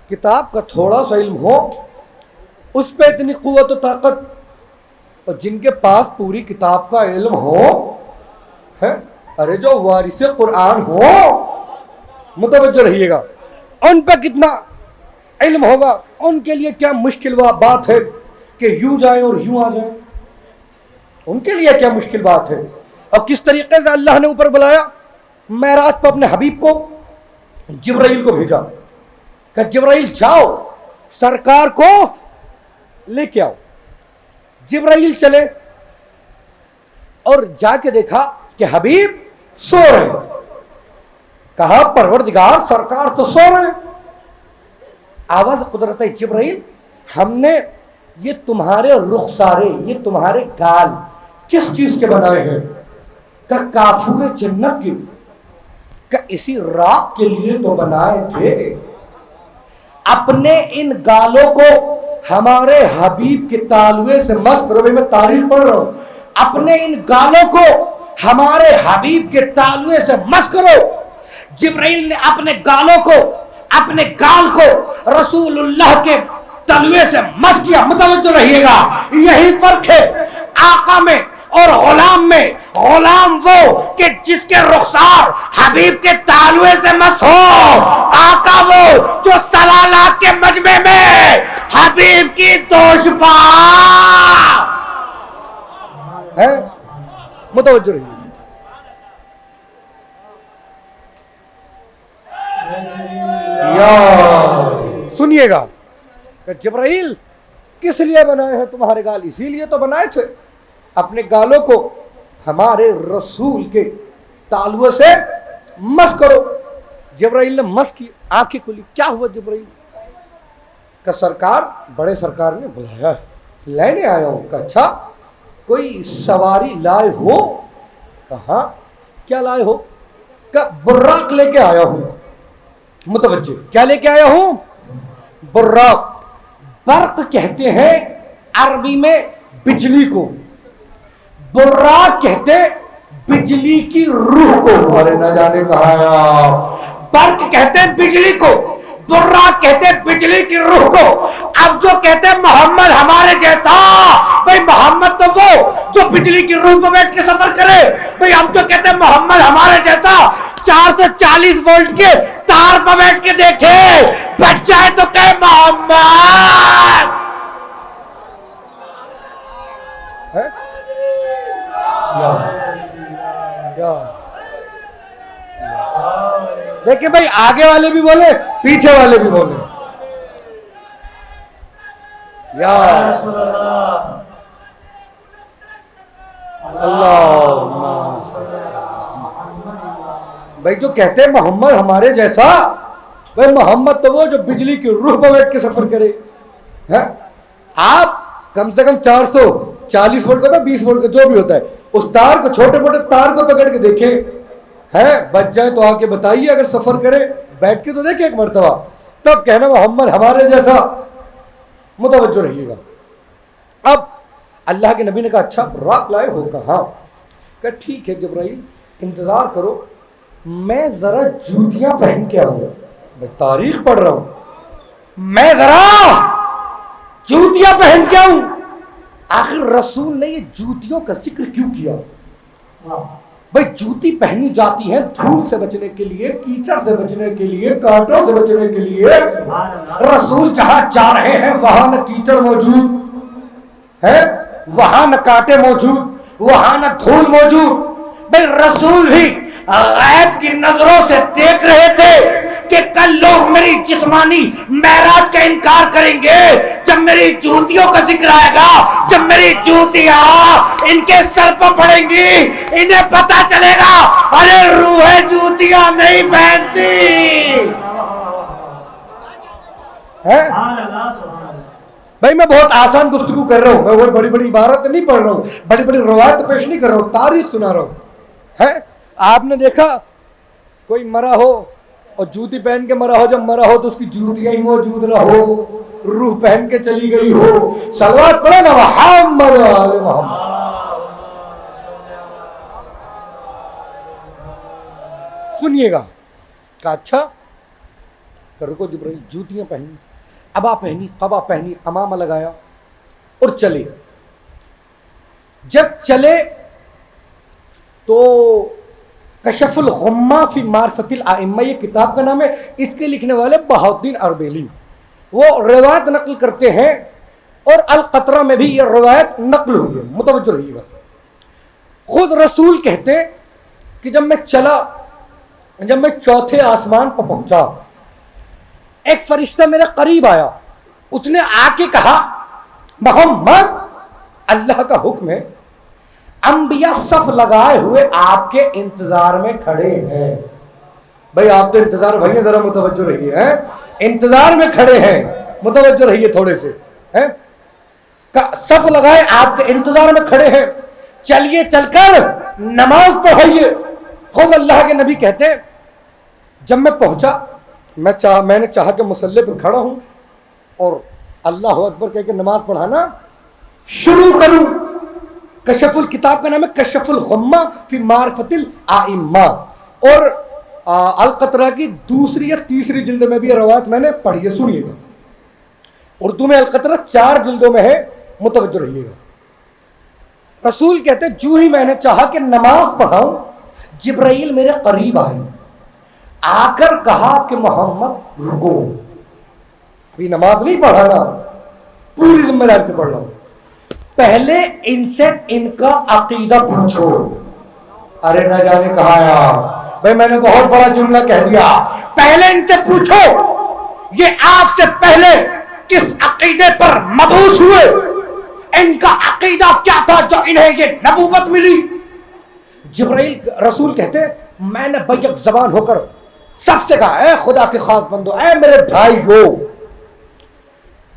کتاب کا تھوڑا سا علم ہو اس پہ اتنی قوت و طاقت, اور جن کے پاس پوری کتاب کا علم ہو, ارے جو وارث قرآن ہو, متوجہ رہیے گا, ان پہ کتنا علم ہوگا. ان کے لیے کیا مشکل بات ہے کہ یوں جائیں اور یوں آ جائیں, ان کے لیے کیا مشکل بات ہے. اور کس طریقے سے اللہ نے اوپر بلایا معراج پہ اپنے حبیب کو, جبرائیل کو بھیجا کہ جبرائیل جاؤ سرکار کو لے کے آؤ. جبرائیل چلے اور جا کے دیکھا کہ حبیب سو رہے ہیں. کہا پروردگار سرکار تو سو رہے ہیں. آواز قدرت جبرائیل, ہم نے یہ تمہارے رخسارے, یہ تمہارے گال کس چیز کے بنائے ہیں؟ کہ کافور جنت کے, کہ اسی رات کے لیے تو بنائے تھے. اپنے ان گالوں کو ہمارے حبیب کے تالوے سے مست کرو. میں تعریف پڑھ رہا ہوں, اپنے ان گالوں کو ہمارے حبیب کے تالوے سے مست کرو. جبرائیل نے اپنے گالوں کو, اپنے گال کو رسول اللہ کے تلوے سے مس کیا. متوجہ رہیے گا, یہی فرق ہے آقا میں اور غلام میں. غلام وہ کہ جس کے رخسار حبیب کے تالوے سے مس ہو, آقا وہ جو سوالات کے مجمع میں حبیب کی دوش پا ہے. متوجہ رہیے. سنیے گا کہ جبرائیل کس لیے بنائے ہیں تمہارے گال؟ اسی لیے تو بنائے تھے, اپنے گالوں کو ہمارے رسول کے تالوے سے مس کرو. جبرائیل نے مس کی, آنکھیں کھلی. کیا ہوا جبرائیل؟ کہ سرکار, بڑے سرکار نے بلایا ہے, لینے آیا ہوں. کہ اچھا کوئی سواری لائے ہو؟ کہاں, کیا لائے ہو؟ کہ براق لے کے آیا ہوں. متوجہ, کیا لے کے آیا ہوں؟ براق. برق کہتے ہیں عربی میں بجلی کو, براق کہتے بجلی کی روح کو. ارے نہ جانے کہا, برق کہتے بجلی کو, براق کہتے بجلی کی روح کو. اب جو کہتے محمد ہمارے جیسا, بھائی محمد تو وہ جو بجلی کی روح پہ بیٹھ کے سفر کرے. بھئی ہم تو کہتے ہیں محمد ہمارے جیسا 440 وولٹ کے تار پہ بیٹھ کے دیکھے, بچ جائے تو کہے محمد. دیکھیں بھائی آگے والے بھی بولے پیچھے والے بھی بولے. یا اللہ بھائی جو کہتے ہیں محمد ہمارے جیسا, بھائی محمد تو وہ جو بجلی کی روح پہ بیٹھ کے سفر کرے. آپ کم سے کم 440 وولٹ کا تھا 20 وولٹ کا جو بھی ہوتا ہے اس تار کو, چھوٹے موٹے تار کو پکڑ کے دیکھیں بچ جائے تو آ کے بتائیے. اگر سفر کرے بیٹھ کے تو دیکھیں ایک مرتبہ, تب کہنا محمد ہمارے جیسا. متوجہ رہیے گا. اب اللہ کے نبی نے کہا اچھا رات لائے ہو؟ کہا کہ ٹھیک ہے جبرائیل انتظار کرو, میں ذرا جوتیاں پہن کے آؤں. میں تاریخ پڑھ رہا ہوں, میں ذرا جوتیاں پہن کے آؤں. آخر رسول نے یہ جوتیوں کا ذکر کیوں کیا؟ بھائی جوتی پہنی جاتی ہے دھول سے بچنے کے لیے, کیچڑ سے بچنے کے لیے, کانٹوں سے بچنے کے لیے. رسول جہاں جا رہے ہیں وہاں نہ کیچڑ موجود ہے, وہاں نہ کانٹے موجود, وہاں نہ دھول موجود. بھائی رسول بھی غیب کی نظروں سے دیکھ رہے تھے کہ کل لوگ میری جسمانی معراج کا انکار کریں گے جب میری جوتیوں کا ذکر آئے گا. جب میری جوتیاں ان کے سر پر پڑیں گی انہیں پتا چلے گا ارے روح جوتیاں نہیں پہنتی. بھائی میں بہت آسان گفتگو کر رہا ہوں, میں وہ بڑی بڑی عبارت نہیں پڑھ رہا ہوں, بڑی بڑی روایت پیش نہیں کر رہا ہوں, تاریخ سنا رہا ہوں. آپ نے دیکھا کوئی مرا ہو اور جوتی پہن کے مرا ہو, جب مرا ہو تو اس کی جوتیاں ہی موجود نہ ہو, روح پہن کے چلی گئی ہو. صلوات پڑھو نا محمد آل محمد. سنیے گا. کہا اچھا رکو جبرائیل جوتیاں پہنی, ابا پہنی, قبا پہنی, امامہ لگایا اور چلے. جب چلے تو کشف الغمہ فی معرفت الائمہ یہ کتاب کا نام ہے, اس کے لکھنے والے بہاؤالدین اربیلی وہ روایت نقل کرتے ہیں اور القطرہ میں بھی یہ روایت نقل ہوئی ہے. متوجہ رہیے گا. خود رسول کہتے کہ جب میں چلا, جب میں چوتھے آسمان پر پہنچا ایک فرشتہ میرے قریب آیا, اس نے آ کے کہا محمد اللہ کا حکم ہے انبیاء صف لگائے ہوئے آپ کے انتظار میں کھڑے ہیں. بھائی آپ تو انتظار بھائی ذرا متوجہ رہیے, انتظار میں کھڑے ہیں, متوجہ رہیے تھوڑے سے. صف لگائے آپ کے انتظار میں کھڑے ہیں, چلیے چل کر نماز پڑھائیے. خود اللہ کے نبی کہتے ہیں جب میں پہنچا میں نے چاہا کہ مصلی پہ کھڑا ہوں اور اللہ اکبر کہہ کے نماز پڑھانا شروع کروں. کشف الکتاب کا نام ہے کشف الغمہ فی معرفت الائمہ, اور القطرہ کی دوسری یا تیسری جلد میں بھی یہ روایت میں نے پڑھی ہے. سنیے گا. اردو میں القطرہ 4 جلدوں میں ہے, متوجہ رہیے گا. رسول کہتے جو ہی میں نے چاہا کہ نماز پڑھاؤں جبرائیل میرے قریب آئے, آ کر کہا کہ محمد رکو, ابھی نماز نہیں پڑھانا, پوری ذمہ داری سے پڑھ رہا ہوں, پہلے ان سے ان کا عقیدہ پوچھو. ارے نہ جانے کہا یار, بھائی میں نے بہت بڑا جملہ کہہ دیا. پہلے ان سے پوچھو یہ آپ سے پہلے کس عقیدے پر مبعوث ہوئے, ان کا عقیدہ کیا تھا جو انہیں یہ نبوت ملی. جبرائیل رسول کہتے میں نے بیک زبان ہو کر سب سے کہا اے خدا کے خاص بندو, اے میرے بھائیو,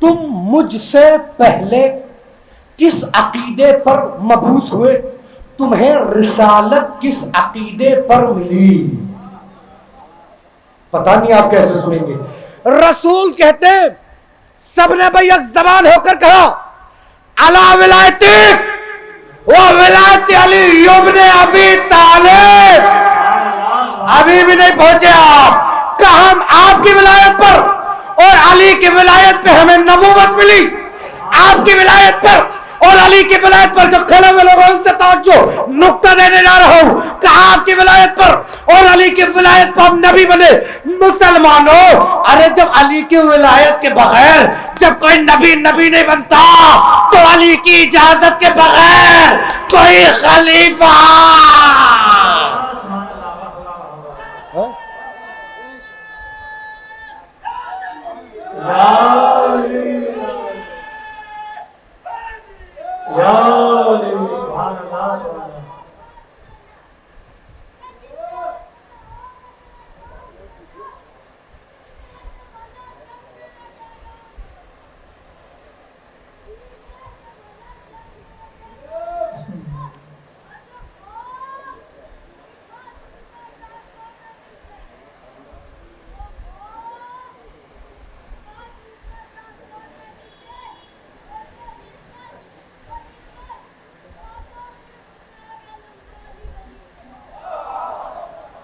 تم مجھ سے پہلے کس عقیدے پر مبعوث ہوئے, تمہیں رسالت کس عقیدے پر ملی. پتہ نہیں آپ کیسے سنیں گے. رسول کہتے سب نے بھائی ایک زبان ہو کر کہا علی ولایتی و ولایت علی ابن ابی طالب. ابھی بھی نہیں پہنچے آپ, کہ ہم آپ کی ولایت پر اور علی کی ولایت پہ ہمیں نبوت ملی, آپ کی ولایت پر اور علی کی ولایت پر جو کھڑے ہوئے لوگ ان سے توجہ، نقطہ دینے جا رہا ہوں کہ آپ کی ولایت پر اور علی کی ولایت پر نبی بنے۔ مسلمانوں، ارے جب علی کی ولایت کے بغیر جب کوئی نبی نہیں بنتا تو علی کی اجازت کے بغیر کوئی خلیفہ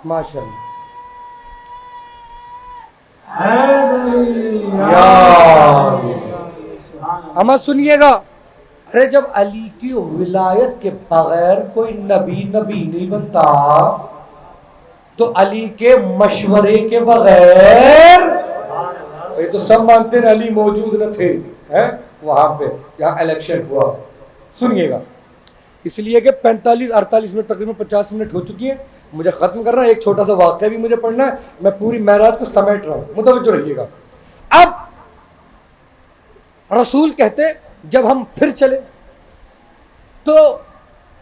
ماشاء اللہ۔ اما سنیے گا، ارے جب علی کی ولایت کے بغیر کوئی نبی نہیں بنتا تو علی کے مشورے کے بغیر، یہ تو سب مانتے ہیں علی موجود نہ تھے وہاں پہ جہاں الیکشن ہوا۔ سنیے گا، اس لیے کہ 45-48 منٹ تقریباً 50 منٹ ہو چکی ہیں، مجھے ختم کرنا ہے۔ ایک چھوٹا سا واقعہ بھی مجھے پڑھنا ہے، میں پوری معراج کو سمیٹ رہا ہوں، متوجہ رہیے گا۔ اب رسول کہتے جب ہم پھر چلے تو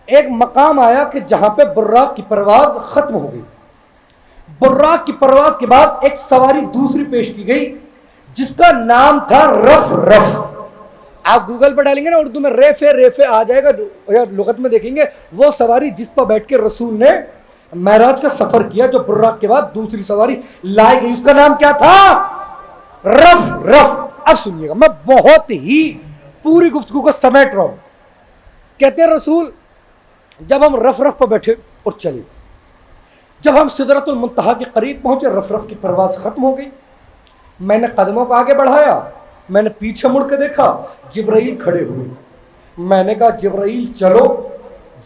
ایک مقام آیا کہ جہاں پہ براق کی پرواز ختم ہو گئی۔ براق کی پرواز کے بعد ایک سواری دوسری پیش کی گئی جس کا نام تھا رف رف۔ آپ گوگل پر ڈالیں گے نا اردو میں ریفے آ جائے گا، یا لغت میں دیکھیں گے وہ سواری جس پر بیٹھ کے رسول نے معراج کا سفر کیا، جو براق کے بعد دوسری سواری لائی گئی، اس کا نام کیا تھا؟ رف رف۔ اب سنیے گا، میں بہت ہی پوری گفتگو کو سمیٹ رہا ہوں۔ کہتے ہیں رسول جب ہم رف رف پر بیٹھے اور چلے، جب ہم سدرۃ المنتہا کے قریب پہنچے، رف رف کی پرواز ختم ہو گئی۔ میں نے قدموں کو آگے بڑھایا، میں نے پیچھے مڑ کے دیکھا، جبرائیل کھڑے ہوئے۔ میں نے کہا جبرائیل چلو۔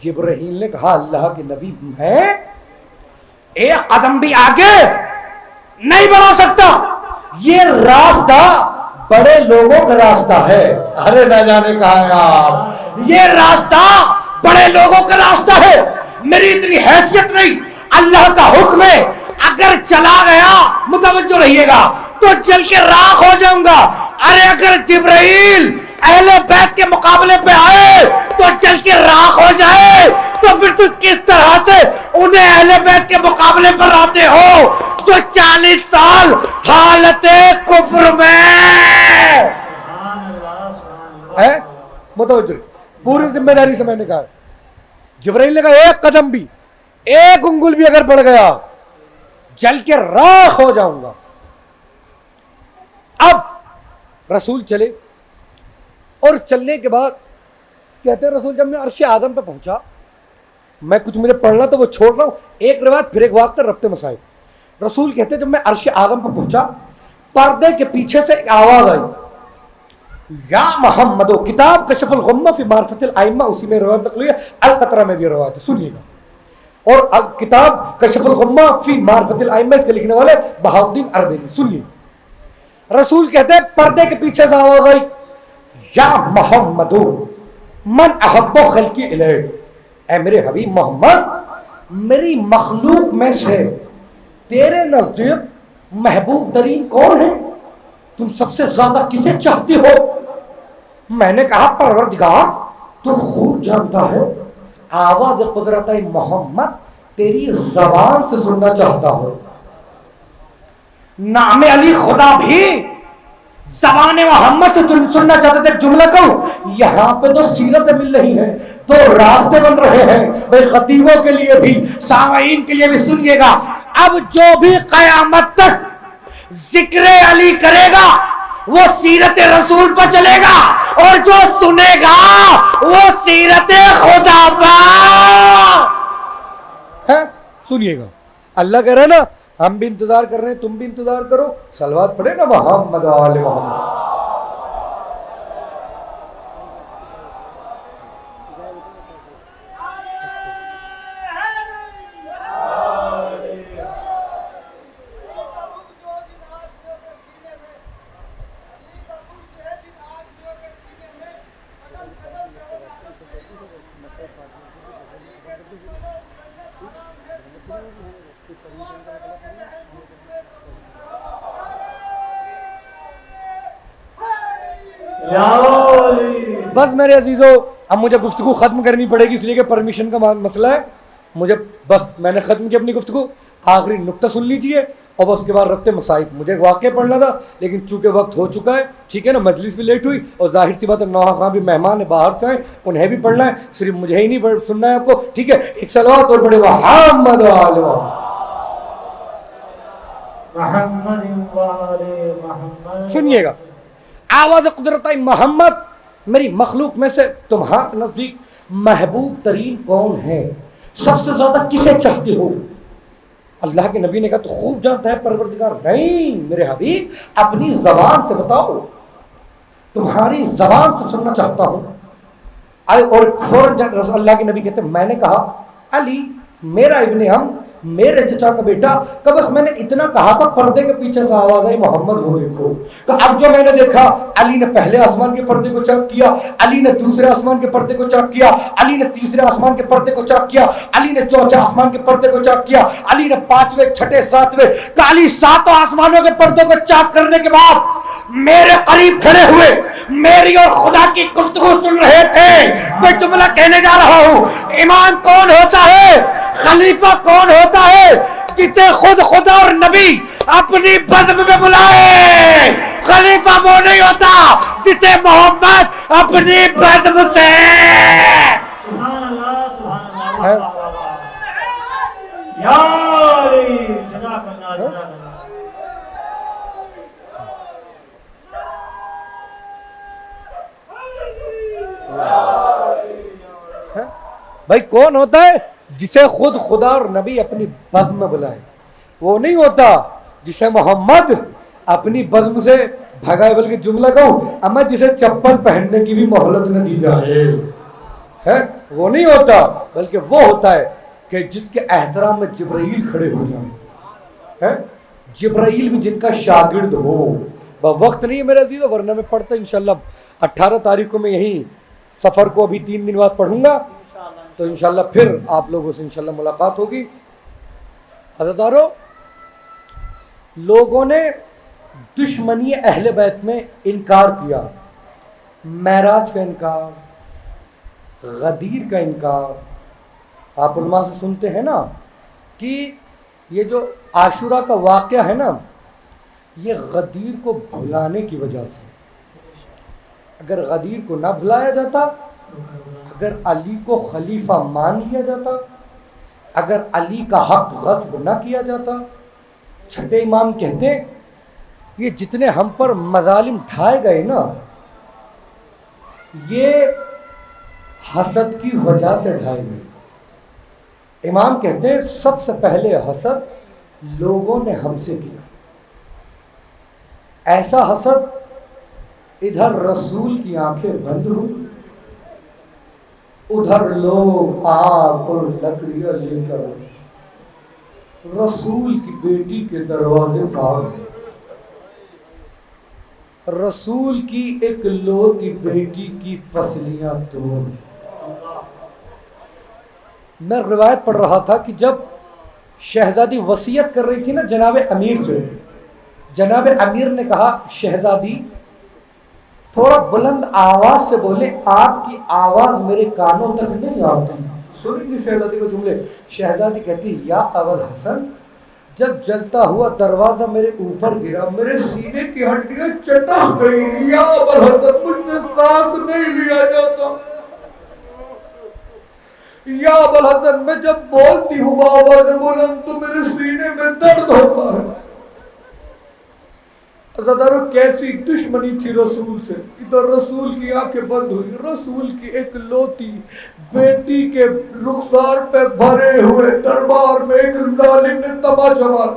جبرائیل نے کہا اللہ کے نبی میں ایک قدم بھی آگے نہیں بڑھا سکتا، یہ راستہ بڑے لوگوں کا راستہ ہے۔ ارے نہ جانے کہا آپ، یہ راستہ بڑے لوگوں کا راستہ ہے، میری اتنی حیثیت نہیں، اللہ کا حکم ہے، اگر چلا گیا متوجہ رہیے گا تو جل کے راکھ ہو جاؤں گا۔ ارے اگر جبرائیل اہل بیت کے مقابلے پہ آئے تو جل کے راکھ ہو جائے تو پھر تو کس طرح سے انہیں اہل بیت کے مقابلے پر آتے ہو جو 40 سال حالت کفر میں ہے۔ متوجہ پوری ذمہ داری سے میں نے کہا، جبرائیل نے کہا ایک قدم بھی، ایک انگل بھی اگر بڑھ گیا جل کے راکھ ہو جاؤں گا۔ اب رسول چلے اور چلنے کے بعد کہتے ہیں رسول جب میں عرش اعظم پہ پہنچا، میں کچھ مجھے پڑھنا تو وہ چھوڑ رہا ہوں، ایک روایت پھر ایک واقعہ ربط مسائل۔ رسول کہتے ہیں جب میں عرش اعظم پہ پہنچا، پردے کے پیچھے سے ایک آواز آئی، یا محمدو، کتاب کشف الغمہ فی معرفت الائمہ، اسی میں روایت نقل ہے، القطرہ میں بھی روایت ہے، سنیے گا۔ اور کتاب کشف الغمہ فی معرفت الائمہ، اس کے لکھنے والے بہاؤالدین اربیلی، سنیے۔ رسول کہتے ہیں پردے کے پیچھے سے آواز آئی، یا محمد من احب خلقی الیہ، اے میرے حبیب محمد، میری مخلوق میں سے تیرے نزدیک محبوب ترین کون ہے؟ تم سب سے زیادہ کسے چاہتی ہو؟ میں نے کہا پروردگار تو خوب جانتا ہے، آواز قدرت محمد تیری زبان سے سننا چاہتا ہوں۔ نام علی خدا بھی زبان محمد سے سننا چاہتے تھے۔ جملہ کہوں، یہاں پہ تو سیرتیں مل رہی ہیں، تو راستے بن رہے ہیں بھائی، خطیبوں کے لیے بھی، سامعین کے لیے بھی۔ سنیے گا، اب جو بھی قیامت تک ذکر علی کرے گا وہ سیرت رسول پر چلے گا، اور جو سنے گا وہ سیرت خدا پر ہے۔ سنیے گا، اللہ کہہ رہے نا ہم بھی انتظار کر رہے ہیں، تم بھی انتظار کرو، صلوات پڑھے نا محمد آل محمد۔ بس میرے عزیزو اب مجھے گفتگو ختم کرنی پڑے گی اس لیے کہ پرمیشن کا مسئلہ ہے. مجھے بس میں نے ختم کی اپنی گفتگو. آخری نقطہ سن لیجئے اور بس اس کے بعد رکھتے مصائب. مجھے واقعہ پڑھنا تھا لیکن چونکہ وقت ہو چکا ہے, ٹھیک ہے نا, مجلس بھی لیٹ ہوئی اور ظاہر سی بات ہے نوحہ خان بھی مہمان ہے باہر سے آئے, انہیں بھی پڑھنا ہے, صرف مجھے ہی نہیں سننا ہے آپ کو, ٹھیک ہے. ایک صلوات اور بڑے محمد سنیے گا. آواز قدرت محمد, میری مخلوق میں سے تمہارے نزدیک محبوب ترین کون ہے؟ سب سے زیادہ کسے چاہتے ہو؟ اللہ کے نبی نے کہا تو خوب جانتا ہے پروردگار. نہیں میرے حبیب, اپنی زبان سے بتاؤ, تمہاری زبان سے سننا چاہتا ہوں. اور فوراً اللہ کے نبی کہتے ہیں میں نے کہا علی میرا ابن ہم, میرے چچا کا بیٹا. کہ بس میں نے اتنا کہا تھا, پردے کے پیچھے سے آواز آئی محمد وہ دیکھو. کہ اب جو میں نے دیکھا, علی نے پہلے آسمان کے پردے کو چیک کیا, علی نے دوسرے آسمان کے پردے کو چیک کیا, علی نے تیسرے آسمان کے پردے کو چیک کیا, علی نے چوتھے آسمان کے پردے کو چیک کیا, علی نے پانچویں چھٹے ساتویں. کہ علی ساتوں آسمانوں کے پردوں کو چیک کرنے کے بعد میرے قریب کھڑے ہوئے میری اور خدا کی گفتگو سن رہے تھے. میں جملہ کہنے جا رہا ہوں, امام کون ہوتا ہے, خلیفہ کون ہوتا ہے جسے خود خدا اور نبی اپنی بزم میں بلائے؟ خلیفہ وہ نہیں ہوتا جسے محمد اپنی بزم سے. سبحان اللہ سبحان اللہ یا علی جزاک اللہ جزاک اللہ. بھائی کون ہوتا ہے جسے خود خدا اور نبی اپنی بزم میں بلائے؟ وہ نہیں ہوتا جسے محمد اپنی بزم سے بھگائے. بلکہ جملہ کہوں, اما جسے چپل پہننے کی بھی مہلت نہ دی جائے, ہے وہ نہیں ہوتا. بلکہ وہ ہوتا ہے کہ جس کے احترام میں جبرائیل کھڑے ہو جائیں, جبرائیل بھی جن کا شاگرد ہو. وقت نہیں ہے میرے عزیزو, ورنہ میں پڑھتا انشاءاللہ 18 تاریخ کو میں یہیں سفر کو ابھی 3 دن بعد پڑھوں گا, تو انشاءاللہ پھر آپ لوگوں سے انشاءاللہ ملاقات ہوگی. عزیزارو, لوگوں نے دشمنی اہل بیت میں انکار کیا, معراج کا انکار, غدیر کا انکار. آپ علماء سے سنتے ہیں نا کہ یہ جو عاشورہ کا واقعہ ہے نا, یہ غدیر کو بھلانے کی وجہ سے. اگر غدیر کو نہ بھلایا جاتا, اگر علی کو خلیفہ مان لیا جاتا, اگر علی کا حق غصب نہ کیا جاتا. چھٹے امام کہتے ہیں یہ جتنے ہم پر مظالم ڈھائے گئے نا, یہ حسد کی وجہ سے ڈھائے گئے. امام کہتے ہیں سب سے پہلے حسد لوگوں نے ہم سے کیا. ایسا حسد ادھر رسول کی آنکھیں بند ہوئی, ادھر لوگ آگ اور لکڑیاں لے کر رسول کی بیٹی کے دروازے پر, رسول کی ایک لوتی بیٹی کی پسلیاں توڑ. میں روایت پڑھ رہا تھا کہ جب شہزادی وصیت کر رہی تھی نا جناب امیر سے, جناب امیر نے کہا شہزادی تھوڑا بلند آواز سے بولے, آپ کی آواز میرے کانوں تک نہیں آتی. سنیں گے شہزادی کو جملے. شہزادی کہتی یا ابوالحسن, جب جلتا ہوا دروازہ میرے اوپر گرا میرے سینے کی ہڈیاں چٹک گئی. یا ابوالحسن مجھ سے سانس نہیں لیا جاتا. یا ابوالحسن میں جب بولتی ہوں آواز بلند تو میرے سینے میں درد ہوتا ہے. عزیزارو کیسی دشمنی تھی رسول سے. ادھر رسول کی آنکھیں بند ہوئی, رسول کی ایک لوتی بیٹی کے رخسار پہ بھرے ہوئے دربار میں ایک ظالم نے تماچا مارا.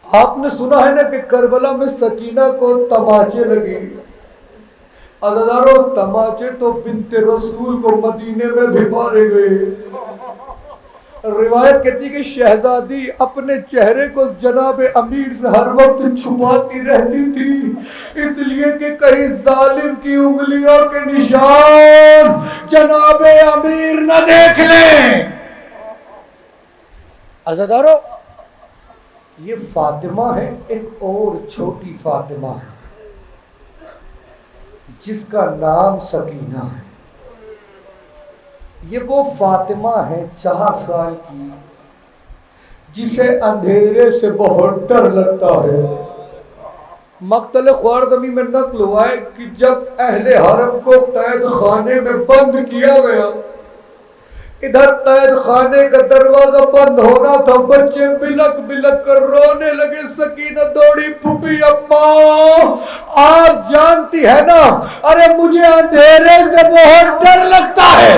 آپ نے سنا ہے نا کہ کربلا میں سکینہ کو تماچے لگے. عزیزارو تماچے تو بنت رسول کو مدینے میں بھی مارے گئے. روایت کہتی کہ شہزادی اپنے چہرے کو جناب امیر سے ہر وقت چھپاتی رہتی تھی, اس لیے کہ کہیں ظالم کی انگلیوں کے نشان جناب امیر نہ دیکھ لیں. عزیزارو یہ فاطمہ ہے, ایک اور چھوٹی فاطمہ ہے. جس کا نام سکینہ ہے. یہ وہ فاطمہ ہے 4 سال کی جسے اندھیرے سے بہت ڈر لگتا ہے. مقتل خوارزمی میں نقل ہوا ہے کہ جب اہل حرم کو قید خانے میں بند کیا گیا، ادھر قید خانے کا دروازہ بند ہونا تھا، بچے بلک بلک کر رونے لگے. سکینہ دوڑی، پھوپھی اماں آپ جانتی ہے نا، ارے مجھے اندھیرے سے بہت ڈر لگتا ہے.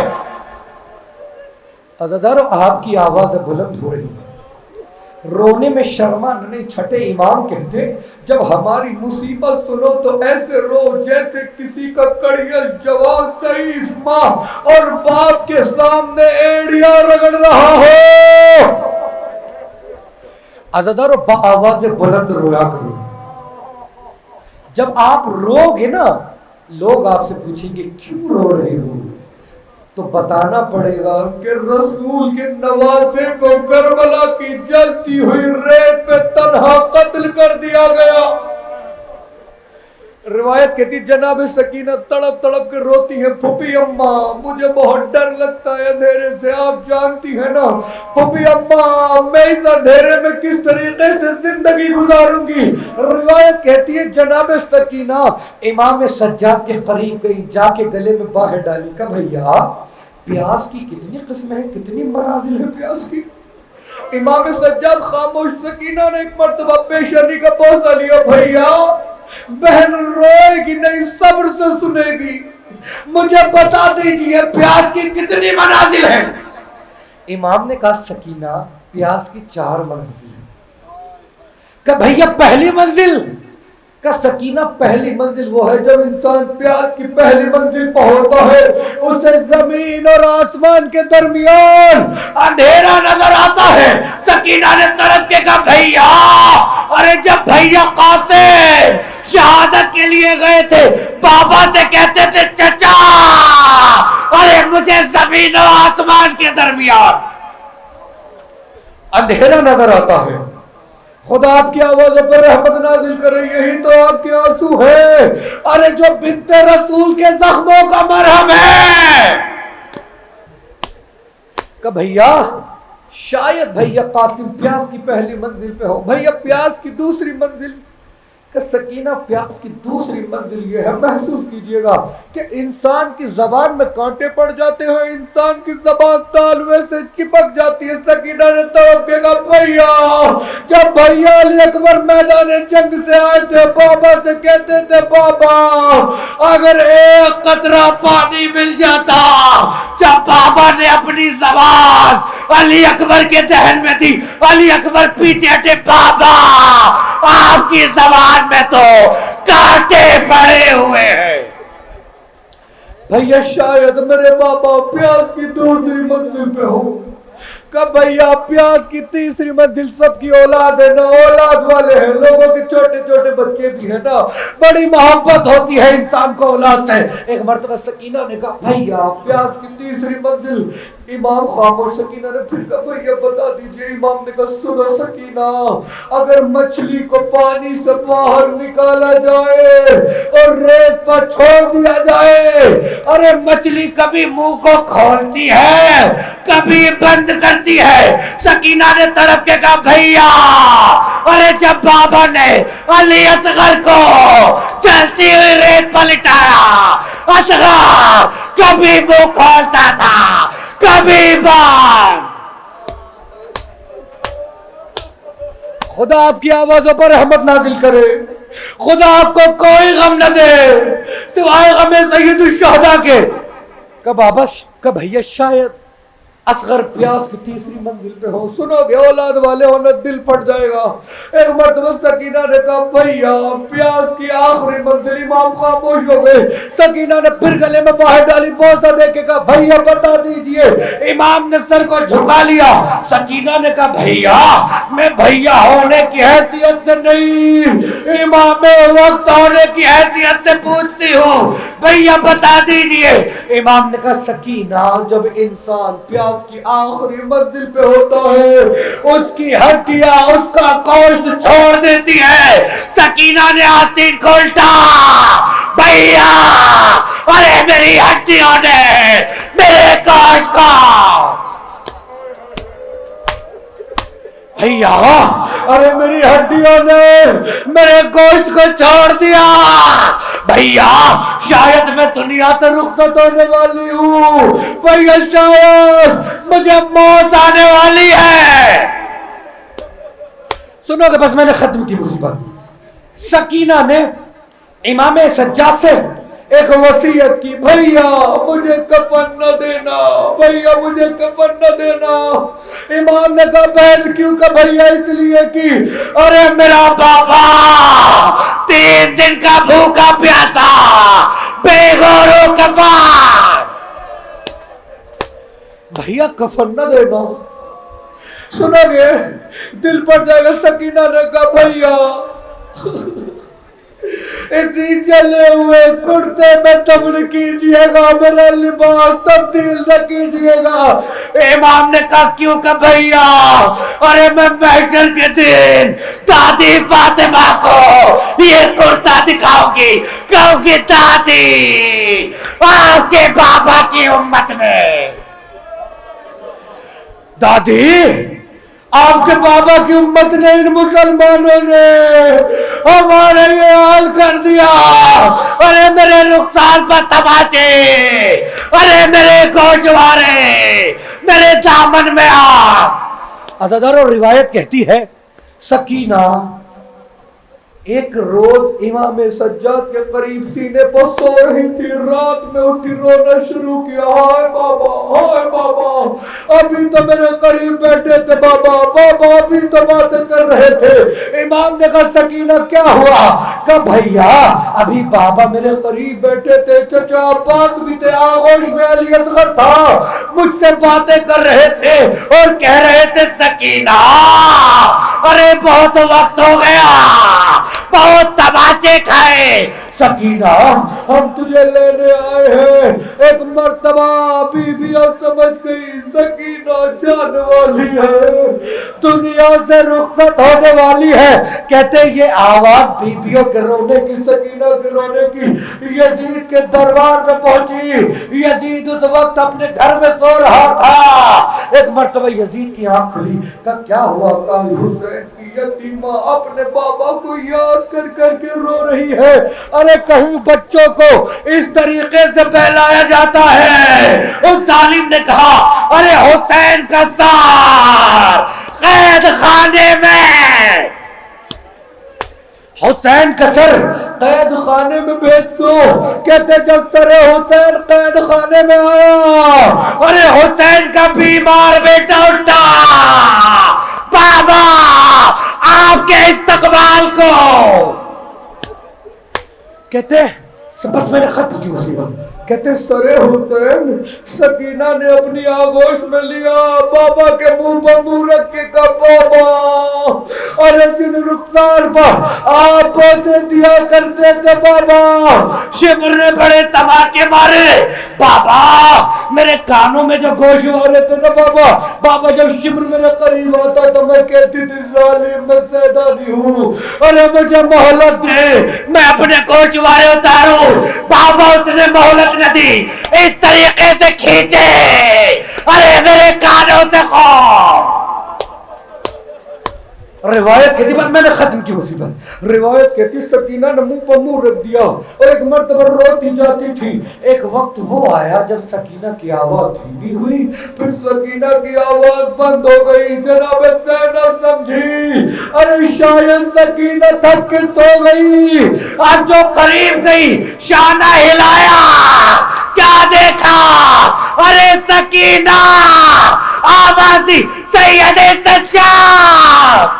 عزادارو آپ کی آواز بلند ہو رہی ہے. رونے میں شرمانا نہیں. چھٹے امام کہتے جب ہماری مصیبت سنو تو ایسے رو جیسے کسی کا کڑیل جوان ضعیف ماں اور باپ کے سامنے ایڑیاں رگڑ رہا ہو. عزادارو با آواز بلند رویا کرو. جب آپ رو گے نا، لوگ آپ سے پوچھیں گے کیوں رو رہے ہو، تو بتانا پڑے گا کہ رسول کے نواسے کو کربلا کی جلتی ہوئی ریت پہ تنہا قتل کر دیا گیا. روایت کہتی جناب سکینہ تڑپ تڑپ کے روتی ہے، پھوپھی اماں مجھے بہت ڈر لگتا ہے اندھیرے سے، آپ جانتی ہیں نا پھوپھی اماں میں اس اندھیرے میں کس طریقے سے زندگی گزاروں گی. روایت کہتی ہے جناب سکینہ امام سجاد کے قریب گئی، جا کے گلے میں باہ ڈالی. کہ بھیا پیاس کی کتنی قسمیں ہیں، کتنی منازل ہے پیاس کی. امام سجاد خاموش. سکینہ نے ایک مرتبہ پیشانی کا بوسہ لیا. بھیا بہن روئے گی نہیں، صبر سے سنے گی، مجھے بتا دیجئے پیاس کی کتنی منازل ہیں. امام نے کہا سکینہ پیاس کی 4 منازل ہیں. کہ بھیا پہلی منزل؟ کہ سکینہ پہلی منزل وہ ہے جب انسان پیاس کی پہلی منزل پہنچتا ہے اسے زمین اور آسمان کے درمیان اندھیرا نظر آتا ہے. سکینہ نے تڑپ کے کہا بھیا، ارے جب بھیا قاسم شہادت کے لیے گئے تھے بابا سے کہتے تھے چچا ارے مجھے زمین اور آسمان کے درمیان اندھیرا نظر آتا ہے. خدا آپ کی آوازوں پر رحمت نازل کرے، یہی تو آپ کے آنسو ہے. ارے جو بنت رسول کے زخموں کا مرہم ہے. کہ بھیا شاید بھیا قاسم پیاس کی پہلی منزل پہ ہو، بھیا پیاس کی دوسری منزل. کہ سکینہ پیاس کی دوسری منزل یہ ہے، محسوس کیجئے گا کہ انسان کی زبان میں کانٹے پڑ جاتے ہیں، انسان کی زبان تالوے سے چپک جاتی ہے. سکینہ نے تڑپ کے کہا بھیا، جب بھیا علی اکبر میدان جنگ سے آئے تھے بابا سے کہتے تھے بابا اگر ایک قطرہ پانی مل جاتا. جب بابا نے اپنی زبان علی اکبر کے دہن میں دی، علی اکبر پیچھے ہٹے، بابا آپ کی زبان میں تو کانٹے پڑے ہوئے ہیں. بھیا شاید میرے بابا پیاس کی دوسری منزل پہ ہو. کہ بھیا پیاس کی تیسری منزل سب کی اولاد ہے نا، اولاد والے ہیں، لوگوں کے چھوٹے چھوٹے بچے بھی ہیں نا، بڑی محبت ہوتی ہے انسان کو اولاد سے. ایک مرتبہ سکینہ نے کہا بھیا پیاس کی تیسری منزل. امام خاموش. سکینہ نے پھر کہا بھیا بتا دیجئے. امام نے کہا سنو سکینہ، اگر مچھلی کو پانی سے باہر نکالا جائے اور ریت پر چھوڑ دیا جائے، ارے مچھلی کبھی منہ کو کھولتی ہے کبھی بند کرتی ہے. سکینہ نے تڑپ کے کہا بھیا ارے جب بابا نے علی اصغر کو چلتی ہوئی ریت پر لٹایا، اصغر کبھی منہ کھولتا تھا کبھی بند. خدا آپ کی آوازوں پر رحمت نازل کرے، خدا آپ کو کوئی غم نہ دے سوائے غم سید الشہداء کے. کہ بابا کہ بھیا شاید اصغر پیاس کی تیسری منزل پہ ہو. سنو گے اولاد والے ہونا دل پھٹ جائے گا. ایک مرتبہ سکینہ نے کہا بھیا پیاس کی آخری منزل. امام خاموش ہو گئے. سکینہ نے پھر گلے میں باہر ڈالی، بوسہ دے کے کہا بھیا بتا دیجئے. امام نے سر کو جھکا لیا. سکینہ نے کہا بھیا میں بھیا ہونے کی حیثیت سے نہیں، امام وقت ہونے کی حیثیت سے پوچھتی ہوں، بھیا بتا دیجئے. امام نے کہا سکینہ جب انسان پیاس کی آخری منزل پہ ہوتا ہے اس کی ہڈیاں اس کا گوشت چھوڑ دیتی ہے. سکینہ نے آستین کو الٹا بھیا ارے میری ہڈیوں نے میرے گوشت کو بھیا ارے میری ہڈیوں نے میرے گوشت کو چھوڑ دیا بھیا شاید میں دنیا سے رخصت ہونے والی ہوں بھیا شاید مجھے موت آنے والی ہے سنو گے بس میں نے ختم کی مصیبت سکینہ نے امام سجاد سے ایک وصیت کی بھیا مجھے کفن نہ دینا بھیا مجھے کفن نہ دینا امام نے کہا بہن کیوں کہ بھیا اس لیے کی ارے میرا بابا 3 دن کا بھوکا پیاسا بے غورو کفن بھیا کفن نہ دینا سنو گے دل پڑ جائے گا سکینہ نے کہا بھیا اسی چلے ہوئے کرتے میں تبدیل کیجئے گا میرا لباس تبدیل نہ کیجئے گا امام نے کہا کیوں کہ بھیا ارے میں محشر کے دن دادی فاطمہ کو یہ کرتا دکھاؤں گی کہوں گی دادی آپ کے بابا کی امت میں دادی آپ کے بابا کی امت نے ان مسلمانوں نے ہمارے یہ حال کر دیا ارے میرے رخسار پر تماچے ارے میرے گوشوارے میرے دامن میں آگ عزادارو روایت کہتی ہے سکینہ ایک روز امام سجاد کے قریب سینے پر سو رہی تھی رات میں اٹھی رونا شروع کیا ہائے بابا ابھی تو میرے قریب بیٹھے تھے بابا ابھی تو باتیں کر رہے تھے امام نے کہا سکینہ کیا ہوا کہا بھیا ابھی بابا میرے قریب بیٹھے تھے چچا عباس بھی تھے آغوش میں علی اصغر تھا مجھ سے باتیں کر رہے تھے اور کہہ رہے تھے سکینہ ارے بہت وقت ہو گیا بہت تماچے کھائے سکینہ ہم تجھے لینے آئے ہیں ایک مرتبہ بی بی سمجھ گئی سکینہ جانے والی ہے دنیا سے رخصت ہونے والی ہے کہتے یہ آواز بیبیوں کے رونے کی سکینہ کے رونے کی یزید کے دربار میں پہنچی یزید اس وقت اپنے گھر میں سو رہا تھا ایک مرتبہ یزید کی آنکھ کھلی کہا کیا ہوا کہا حسین کی یتیمہ اپنے بابا کو یاد کر کر کے رو رہی ہے ارے کہیں بچوں کو اس طریقے سے بہلایا جاتا ہے اس ظالم نے کہا ارے حسین کا سار قید خانے میں حسین کا سر قید خانے میں بھیج دو کہتے جب سر حسین قید خانے میں آیا ارے حسین کا بیمار بیٹا اٹھا بابا آپ کے استقبال کو کہتے بس میں نے ختم کی مصیبت کہتے سرے حسین سکینہ نے اپنی آغوش میں لیا بابا کے منہ پر منہ رکھ کے کہا بابا ارے جن رخسار پر آپ پوچھے دیا کرتے تھے بابا شمر نے بڑے تماچے مارے بابا میرے کانوں میں جو گوش مارے تھے نا بابا جب شمر میرے قریب آتا تو میں کہتی تھی ظالم میں سیدانی ہوں ارے مجھے مہلت دے میں اپنے گوش مارے اتاروں بابا اس نے مہلت نہ دی اس طریقے سے کھینچے ارے میرے کانوں سے خوف روایت کہتی بات میں نے ختم کی مصیبت روایت کہتی سکینہ نے منہ پر منہ رکھ دیا اور ایک مرتبہ روتی جاتی تھی ایک وقت وہ آیا جب سکینہ کی آواز دھیمی ہوئی پھر سکینہ کی آواز بند ہو گئی جناب زینب سمجھی ارے شاید سکینہ تھک کے سو گئی آج جو قریب گئی شانہ ہلایا کیا دیکھا ارے سکینہ آواز دی سید سجاد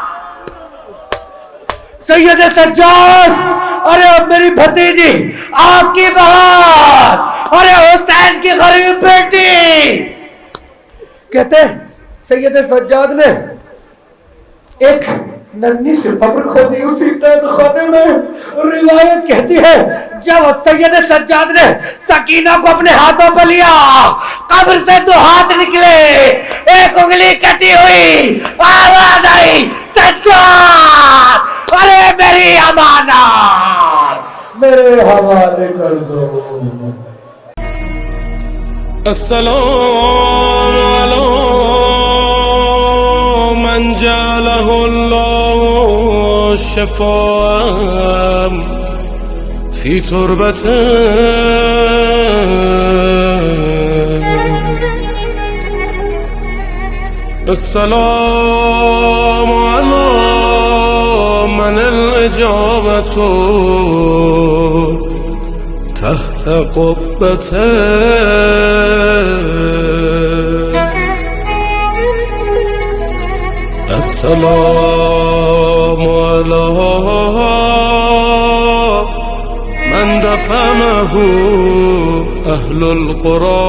سید سجاد ارے اب میری بھتیجی آپ کی بہار ارے حسین کی غریب بیٹی کہتے سید سجاد نے ایک ننھی سے قبر کھودی اسی قید خانے میں روایت کہتی ہے جب سید سجاد نے سکینہ کو اپنے ہاتھوں پہ لیا قبر سے 2 ہاتھ نکلے ایک انگلی کٹی ہوئی آواز آئی سجاد ارے میری امانت میرے حوالے کر دو. السلام على من جعله الله شفاء في تربته. السلام على من الإجابة تحت قبته. السلام على من دفنه أهل القرى.